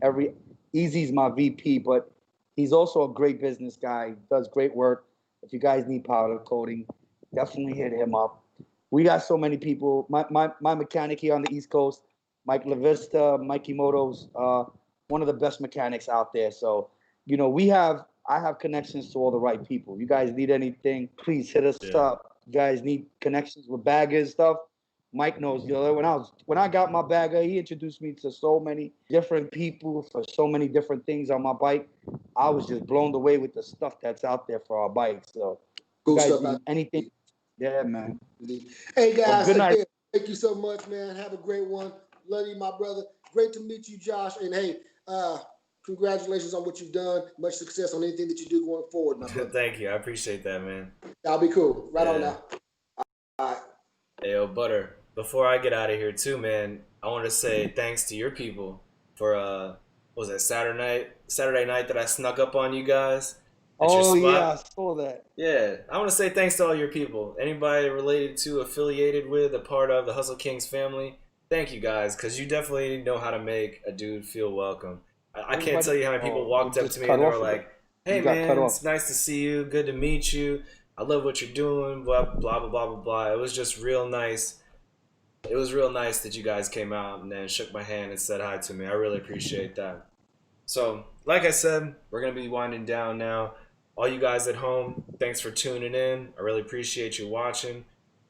Speaker 2: Easy's my VP, but he's also a great business guy. Does great work. If you guys need powder coating, definitely hit him up. We got so many people. My mechanic here on the East Coast, Mike LaVista, Mikey Moto's one of the best mechanics out there. So, I have connections to all the right people. You guys need anything, please hit us up. You guys need connections with baggers stuff. Mike knows. When I got my bagger, he introduced me to so many different people for so many different things on my bike. I was just blown away with the stuff that's out there for our bikes. So,
Speaker 3: cool
Speaker 2: you guys
Speaker 3: stuff.
Speaker 2: need anything? Yeah, man.
Speaker 3: Hey guys,
Speaker 2: well, good night.
Speaker 3: Thank you so much, man. Have a great one. Love you, my brother. Great to meet you, Josh. And hey, congratulations on what you've done. Much success on anything that you do going forward, my brother.
Speaker 1: Thank you. I appreciate that, man.
Speaker 3: That'll be cool. Right on now. All right.
Speaker 1: Hey, yo, Butter. Before I get out of here too, man, I want to say thanks to your people for what was that Saturday night that I snuck up on you guys.
Speaker 2: Oh yeah, I saw that.
Speaker 1: Yeah, I want to say thanks to all your people. Anybody related to, affiliated with, a part of the Hustle Kings family. Thank you guys, because you definitely know how to make a dude feel welcome. I can't tell you how many people walked up to me and they were like, "Hey man, it's nice to see you. Good to meet you. I love what you're doing." Blah blah blah blah blah blah. It was just real nice it was real nice that you guys came out and then shook my hand and said hi to me. I really appreciate that. So, like I said, we're going to be winding down now. All you guys at home, thanks for tuning in. I really appreciate you watching.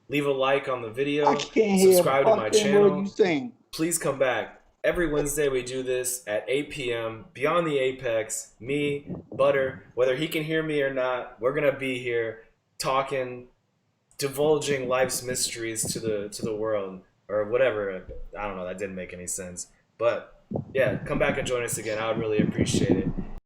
Speaker 1: Leave a like on the video.
Speaker 2: I can't hear
Speaker 1: Subscribe to my
Speaker 2: fucking word
Speaker 1: channel.
Speaker 2: you saying.
Speaker 1: Please come back. Every Wednesday we do this at 8 p.m. Beyond the Apex. Me, Butter, whether he can hear me or not, we're going to be here talking, divulging life's mysteries to the world. Or whatever. I don't know, that didn't make any sense. But yeah, come back and join us again. I would really appreciate it.